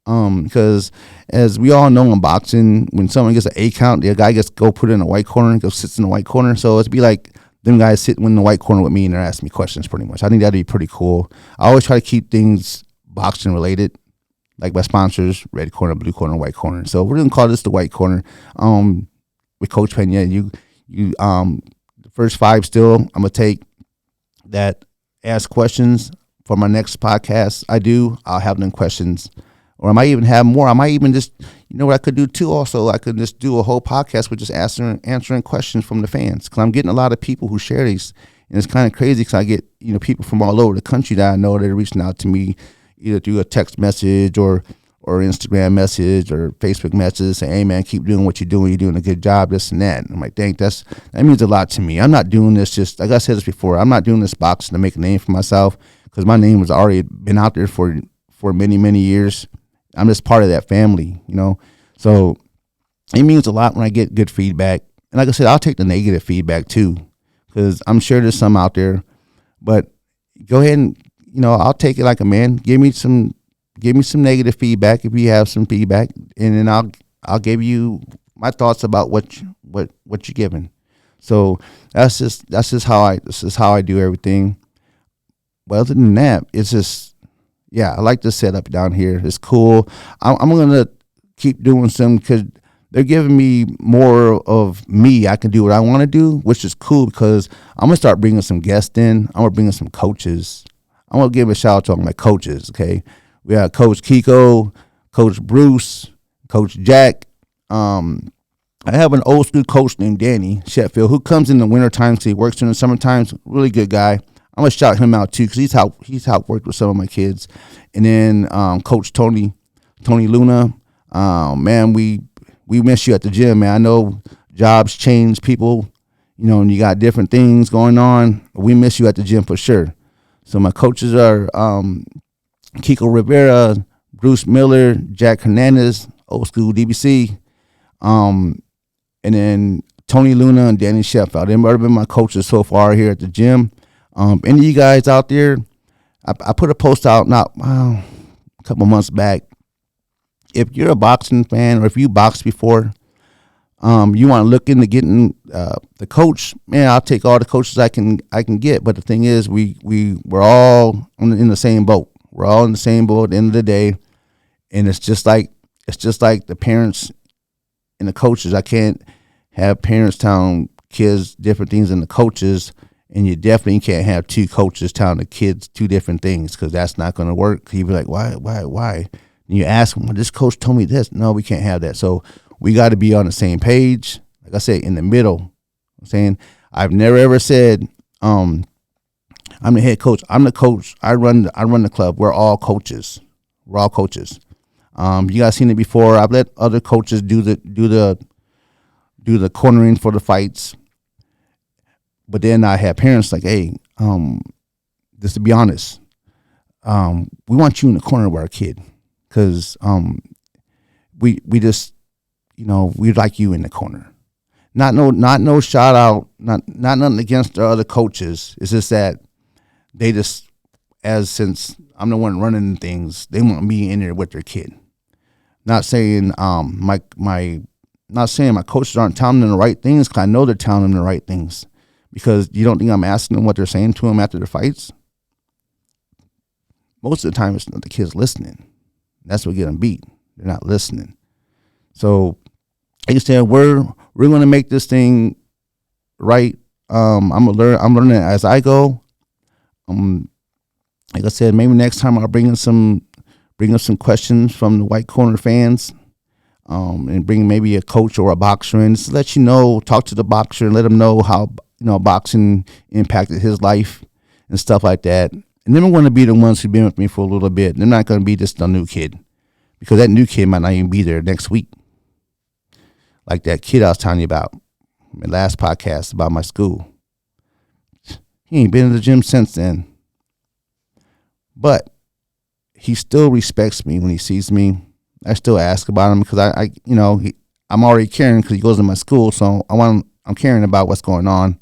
because as we all know in boxing, when someone gets an A count, the guy gets go put it in the white corner, go sits in the white corner. So it'd be like them guys sitting in the white corner with me and they're asking me questions pretty much. I think that'd be pretty cool. I always try to keep things boxing related, like my sponsors, red corner, blue corner, white corner. So we're gonna call this the white corner. With Coach Pena, the first 5 still I'm gonna take that ask questions for my next podcast. I'll have them questions, or I might even have more. I might even just, what I could do too also, I could just do a whole podcast with just answering questions from the fans, because I'm getting a lot of people who share these, and it's kind of crazy because I get people from all over the country that I know that are reaching out to me either through a text message or Instagram message or Facebook message saying, hey man, keep doing what you're doing. You're doing a good job, this and that. And I'm like, dang, that means a lot to me. I'm not doing this just, like I said this before, I'm not doing this boxing to make a name for myself, because my name has already been out there for many, many years. I'm just part of that family, So it means a lot when I get good feedback. And like I said, I'll take the negative feedback too, because I'm sure there's some out there. But go ahead and, I'll take it like a man. Give me some negative feedback if you have some feedback, and then I'll give you my thoughts about what you're giving. So that's just how I do everything. But other than that, it's just, I like the setup down here. It's cool. I'm gonna keep doing some, because they're giving me more of me. I can do what I want to do, which is cool, because I'm gonna start bringing some guests in. I'm gonna bring in some coaches. I'm gonna give a shout out to all my coaches. Okay. We have Coach Kiko, Coach Bruce, Coach Jack. I have an old school coach named Danny Sheffield, who comes in the winter time, so he works in the summer times. Really good guy. I'm gonna shout him out too, because he's helped work with some of my kids. And then Coach Tony Luna. Man, we miss you at the gym, man. I know jobs change people, and you got different things going on. We miss you at the gym for sure. So my coaches are Kiko Rivera, Bruce Miller, Jack Hernandez, old school DBC, and then Tony Luna and Danny Sheffield. They've already been my coaches so far here at the gym. Any of you guys out there, I put a post out a couple months back. If you're a boxing fan, or if you boxed before, you want to look into getting the coach, man, I'll take all the coaches I can get. But the thing is, we're all in the same boat. We're all in the same boat at the end of the day, and it's just like the parents and the coaches. I can't have parents telling kids different things than the coaches, and you definitely can't have 2 coaches telling the kids 2 different things, because that's not going to work. You'd be like, why? And you ask them, well, this coach told me this. No, we can't have that. So we got to be on the same page. Like I said, in the middle. I'm saying I've never ever said, I'm the head coach. I'm the coach. I run the club. We're all coaches. You guys seen it before. I've let other coaches do the cornering for the fights. But then I had parents like, hey, just to be honest, we want you in the corner with our kid, because we just, we'd like you in the corner. Not no shout out, not nothing against the other coaches. It's just that they just, since I'm the one running things, they want me in there with their kid. Not saying my coaches aren't telling them the right things, because I know they're telling them the right things. Because you don't think I'm asking them what they're saying to them after their fights? Most of the time, it's not the kids listening. That's what get them beat. They're not listening. So, like I said, we're going to make this thing right. I'm learning as I go. Like I said, maybe next time I'll bring in some questions from the white corner fans, and bring maybe a coach or a boxer in, just to let you know, talk to the boxer and let him know how boxing impacted his life and stuff like that. And then we're going to be the ones who've been with me for a little bit. They're not going to be just a new kid, because that new kid might not even be there next week. Like that kid I was telling you about in my last podcast about my school. He ain't been to the gym since then. But he still respects me when he sees me. I still ask about him because I'm already caring because he goes to my school, so I'm caring about what's going on.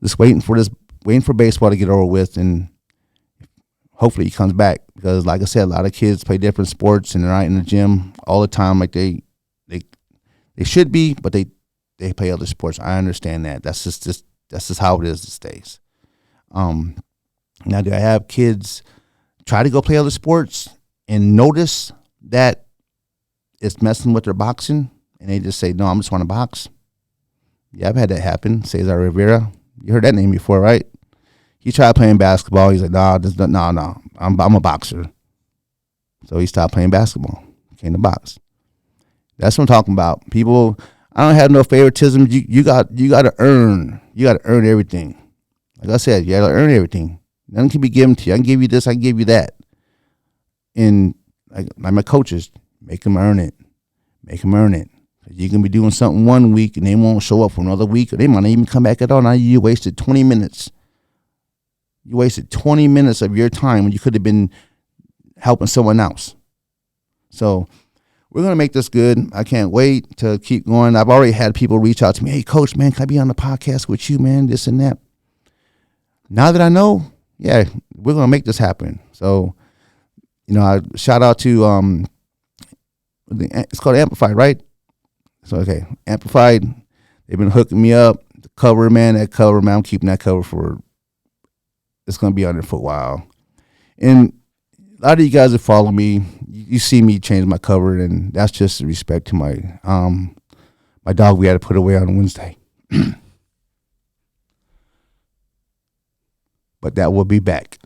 Just waiting for baseball to get over with, and hopefully he comes back because, like I said, a lot of kids play different sports and they're not in the gym all the time like they should be, but they play other sports. I understand that. That's just how it is these days. Now, do I have kids try to go play other sports and notice that it's messing with their boxing, and they just say, no, I'm just want to box? Yeah, I've had that happen. Cesar Rivera. You heard that name before, right? He tried playing basketball. He's like, no, I'm a boxer. So he stopped playing basketball. Came to box. That's what I'm talking about. People, I don't have no favoritism. You got to earn. You got to earn everything. Like I said, you got to earn everything. Nothing can be given to you. I can give you this. I can give you that. And like my coaches, make them earn it. Make them earn it. You can be doing something one week and they won't show up for another week, or they might not even come back at all. Now you wasted 20 minutes. You wasted 20 minutes of your time when you could have been helping someone else. So we're going to make this good. I can't wait to keep going. I've already had people reach out to me. Hey, coach, man, can I be on the podcast with you, man? This and that. Now that I know, yeah, we're going to make this happen. So, I shout out to, it's called Amplified, right? So, okay, Amplified, they've been hooking me up. The cover, man, I'm keeping that cover for, it's going to be on there for a while. And a lot of you guys that follow me, you see me change my cover, and that's just respect to my dog we had to put away on Wednesday. But that will be back.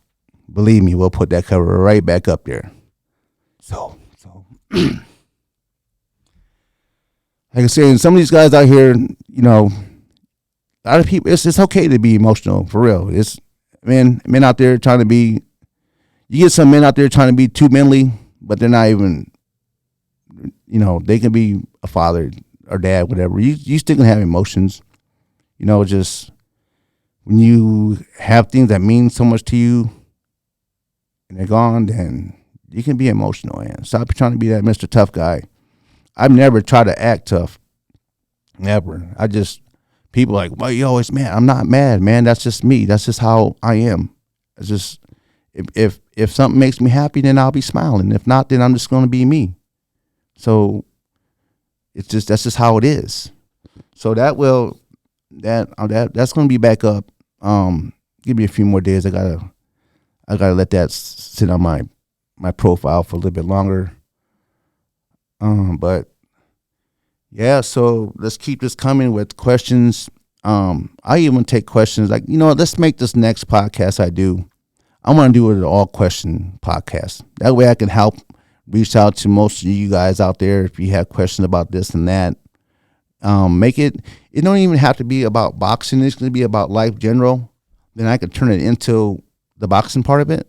Believe me, we'll put that cover right back up there. So like I said, some of these guys out here, a lot of people, it's okay to be emotional, for real. It's men out there trying to be, you get some men out there trying to be too manly, but they're not even, they can be a father or dad, whatever. You still can have emotions, just when you have things that mean so much to you and they're gone, then you can be emotional, and stop trying to be that Mr. Tough guy. I've never tried to act tough. Never. People like, well, you always mad. I'm not mad, man. That's just me. That's just how I am. It's just, if something makes me happy, then I'll be smiling. If not, then I'm just going to be me. So that's just how it is. So that's going to be back up. Give me a few more days. I gotta let that sit on my profile for a little bit longer. But yeah, so let's keep this coming with questions. I even take questions like, let's make this next podcast I do. I want to do it an all question podcast. That way I can help reach out to most of you guys out there. If you have questions about this and that, make it don't even have to be about boxing. It's going to be about life general. Then I could turn it into the boxing part of it.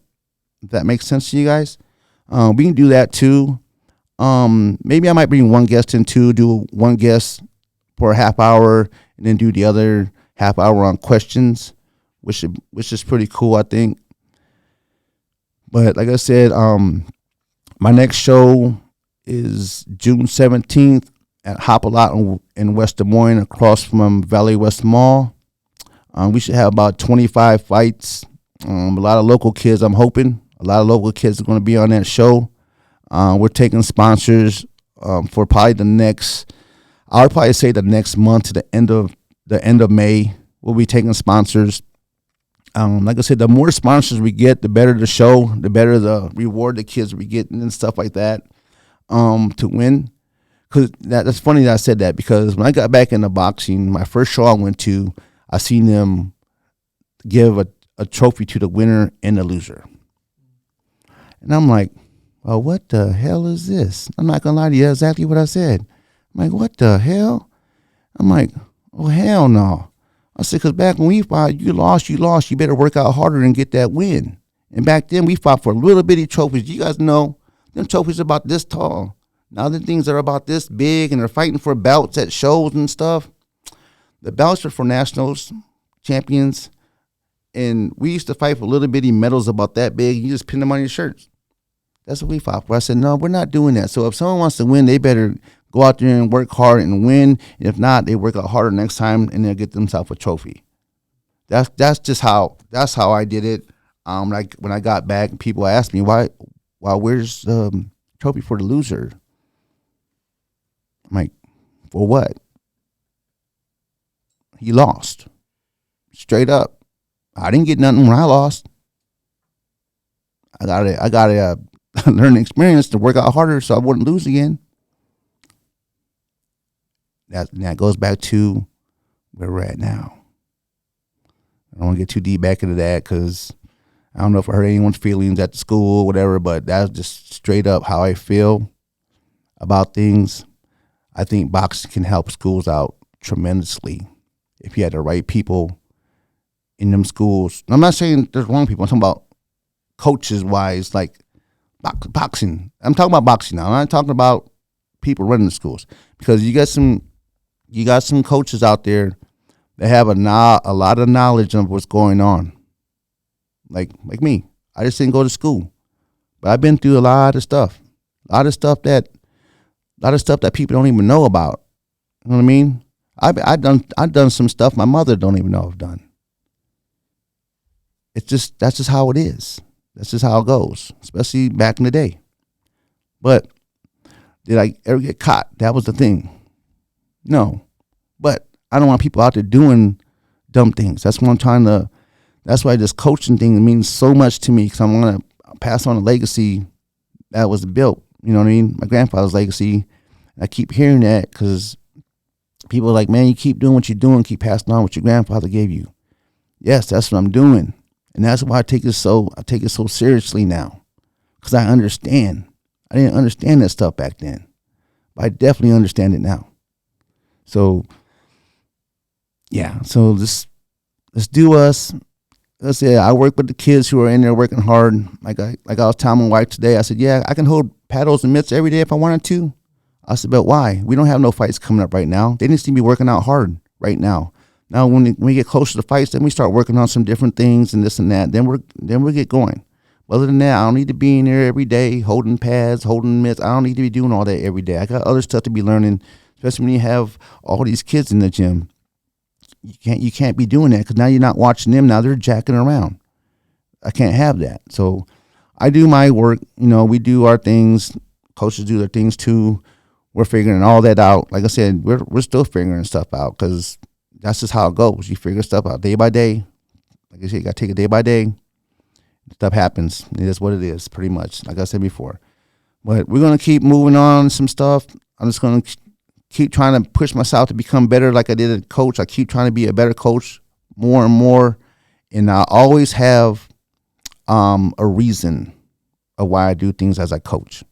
If that makes sense to you guys. We can do that too. Maybe I might bring one guest in too, do one guest for a half hour and then do the other half hour on questions, which is pretty cool, I think. But like I said, my next show is June 17th at Hop-A-Lot in West Des Moines, across from Valley West Mall. We should have about 25 fights. A lot of local kids, I'm hoping. A lot of local kids are going to be on that show. We're taking sponsors for probably I would probably say the next month to the end of May. We'll be taking sponsors. Like I said, the more sponsors we get, the better the show, the better the reward the kids we get and stuff like that to win. Because that's funny that I said that, because when I got back into boxing, my first show I went to, I seen them give a trophy to the winner and the loser. And I'm like, well, what the hell is this? I'm not going to lie to you, that's exactly what I said. I'm like, what the hell? I'm like, oh, hell no. I said, because back when we fought, you lost. You better work out harder and get that win. And back then, we fought for little bitty trophies. You guys know Them trophies are about this tall. Now the things are about this big, and they're fighting for belts at shows and stuff. The belts are for nationals, champions, and we used to fight for little bitty medals about that big. You just pin them on your shirts. That's what we fought for. I said, no, we're not doing that. So if someone wants to win, they better go out there and work hard and win. And if not, they work out harder next time, and they'll get themselves a trophy. That's just how I did it. Like when I got back, people asked me, why where's trophy for the loser? I'm like, for what? He lost. Straight up. I didn't get nothing when I lost. I gotta learn the experience to work out harder so I wouldn't lose again. That goes back to where we're at now. I don't want to get too deep back into that because I don't know if I hurt anyone's feelings at the school or whatever, but that's just straight up how I feel about things. I think boxing can help schools out tremendously if you had the right people in them schools. I'm not saying there's wrong people. I'm talking about coaches-wise, like boxing. I'm talking about boxing now. I'm not talking about people running the schools, because you got some coaches out there that have a lot of knowledge of what's going on. Like me. I just didn't go to school, but I've been through a lot of stuff that people don't even know about. You know what I mean? I've done some stuff my mother don't even know I've done. That's just how it is. That's just how it goes, especially back in the day. But did I ever get caught? That was the thing. No. But I don't want people out there doing dumb things. That's why this coaching thing means so much to me, because I want to pass on a legacy that was built. You know what I mean? My grandfather's legacy. I keep hearing that because people are like, man, you keep doing what you're doing, keep passing on what your grandfather gave you. Yes, that's what I'm doing. And that's why I take it so seriously now, because I understand. I didn't understand that stuff back then, but I definitely understand it now. So, yeah. So let's do us. Let's say I work with the kids who are in there working hard. Like I was telling my wife today, I said, yeah, I can hold paddles and mitts every day if I wanted to. I said, but why? We don't have no fights coming up right now. They need to be working out hard right now. Now, when we get closer to fights, then we start working on some different things and this and that. Then we get going. But other than that, I don't need to be in there every day holding pads, holding mitts. I don't need to be doing all that every day. I got other stuff to be learning, especially when you have all these kids in the gym. You can't be doing that, because now you're not watching them. Now they're jacking around. I can't have that. So I do my work. You know, we do our things. Coaches do their things too. We're figuring all that out. Like I said, we're still figuring stuff out, because that's just how it goes. You figure stuff out day by day. Like I said, you got to take it day by day. Stuff happens. It is what it is, pretty much, like I said before. But we're going to keep moving on some stuff. I'm just going to keep trying to push myself to become better like I did as a coach. I keep trying to be a better coach more and more. And I always have a reason of why I do things as I coach.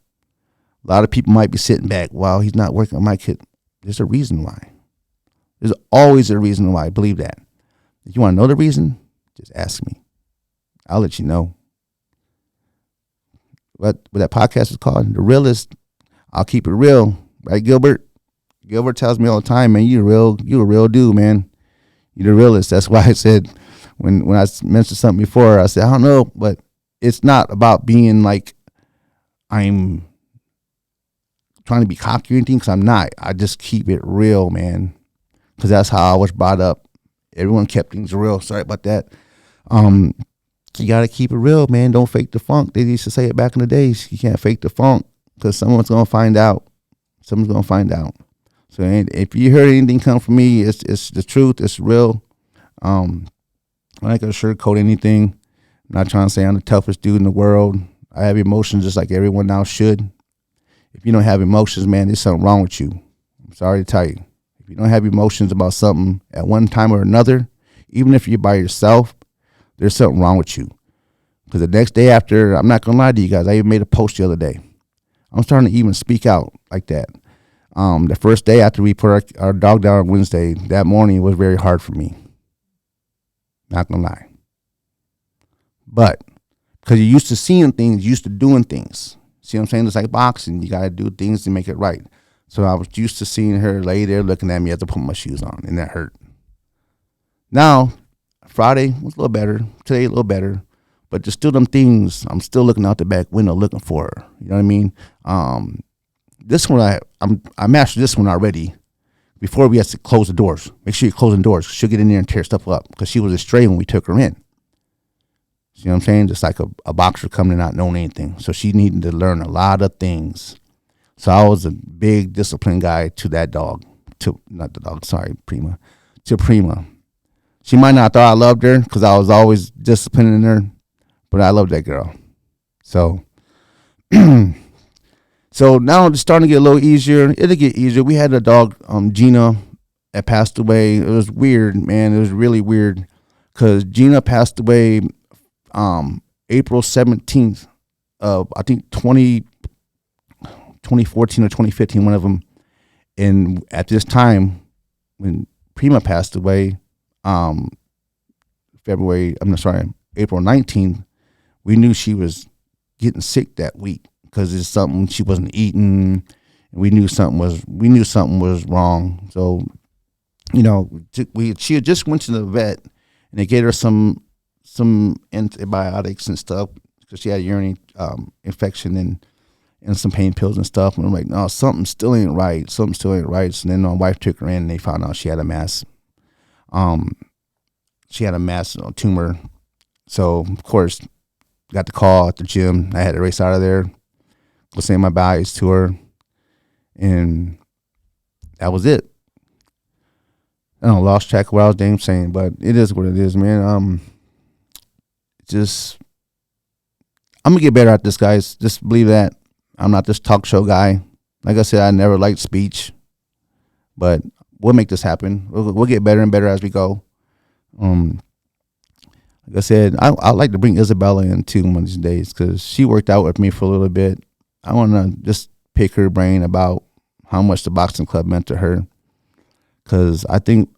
A lot of people might be sitting back, wow, he's not working with my kid. There's a reason why. There's always a reason why. I believe that. If you want to know the reason, just ask me. I'll let you know. What that podcast is called? The Realest. I'll keep it real. Right, Gilbert? Gilbert tells me all the time, man, you a real dude, man. You're the realest. That's why I said, when I mentioned something before, I said, I don't know, but it's not about being like I'm trying to be cocky or anything, because I'm not. I just keep it real, man, because that's how I was brought up. Everyone kept things real. Sorry about that. You got to keep it real, man. Don't fake the funk. They used to say it back in the days. You can't fake the funk, because someone's going to find out. Someone's going to find out. So if you heard anything come from me, it's the truth. It's real. I'm not going to sugarcoat anything. I'm not trying to say I'm the toughest dude in the world. I have emotions just like everyone else should. If you don't have emotions, man, there's something wrong with you. I'm sorry to tell you. If you don't have emotions about something at one time or another, even if you're by yourself, there's something wrong with you. Because the next day after, I'm not going to lie to you guys, I even made a post the other day. I'm starting to even speak out like that. The first day after we put our dog down on Wednesday, that morning was very hard for me. Not going to lie. But because you're used to seeing things, used to doing things. See what I'm saying? It's like boxing. You got to do things to make it right. So I was used to seeing her lay there looking at me as I put my shoes on, and that hurt. Now, Friday was a little better. Today, a little better. But there's still them things. I'm still looking out the back window looking for her. You know what I mean? This one, I mastered this one already. Before we had to close the doors. Make sure you close the doors. She'll get in there and tear stuff up because she was astray when we took her in. You know what I'm saying? Just like a boxer coming in not knowing anything. So she needed to learn a lot of things. So I was a big disciplined guy to that dog. Prima. To Prima. She might not have thought I loved her because I was always disciplining her, but I loved that girl. So, so now it's starting to get a little easier. It'll get easier. We had a dog, Gina, that passed away. It was weird, man. It was really weird because Gina passed away April 17th of, I think, 2014 or 2015, one of them. And at this time, when Prima passed away, April 19th, we knew she was getting sick that week because it's something she wasn't eating. And we knew something was wrong. So, she had just went to the vet and they gave her some antibiotics and stuff because she had a urinary infection and some pain pills and stuff. And I'm like, no, something still ain't right. So then my wife took her in and they found out she had a mass. She had a mass tumor. So, of course, got the call at the gym. I had to race out of there, go say my byes to her. And that was it. I lost track of what I was saying, but it is what it is, man. I'm going to get better at this, guys. Just believe that. I'm not this talk show guy. Like I said, I never liked speech, but we'll make this happen. We'll get better and better as we go. Like I said, I'd like to bring Isabella in too one of these days because she worked out with me for a little bit. I want to just pick her brain about how much the boxing club meant to her because I think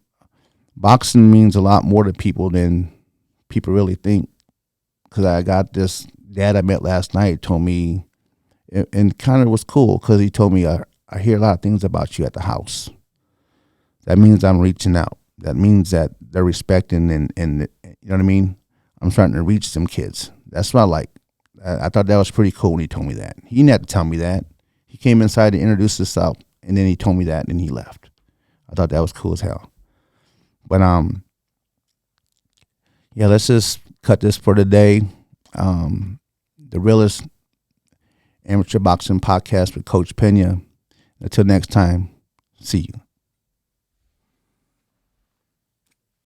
boxing means a lot more to people than people really think. Because I got this dad I met last night told me, and kind of was cool because he told me, I hear a lot of things about you at the house. That means I'm reaching out. That means that they're respecting and you know what I mean? I'm starting to reach some kids. That's what I like. I thought that was pretty cool when he told me that. He didn't have to tell me that. He came inside to introduce himself, and then he told me that, and he left. I thought that was cool as hell. But yeah, let's just cut this for today. The Realest Amateur Boxing Podcast with Coach Pena. Until next time, see you.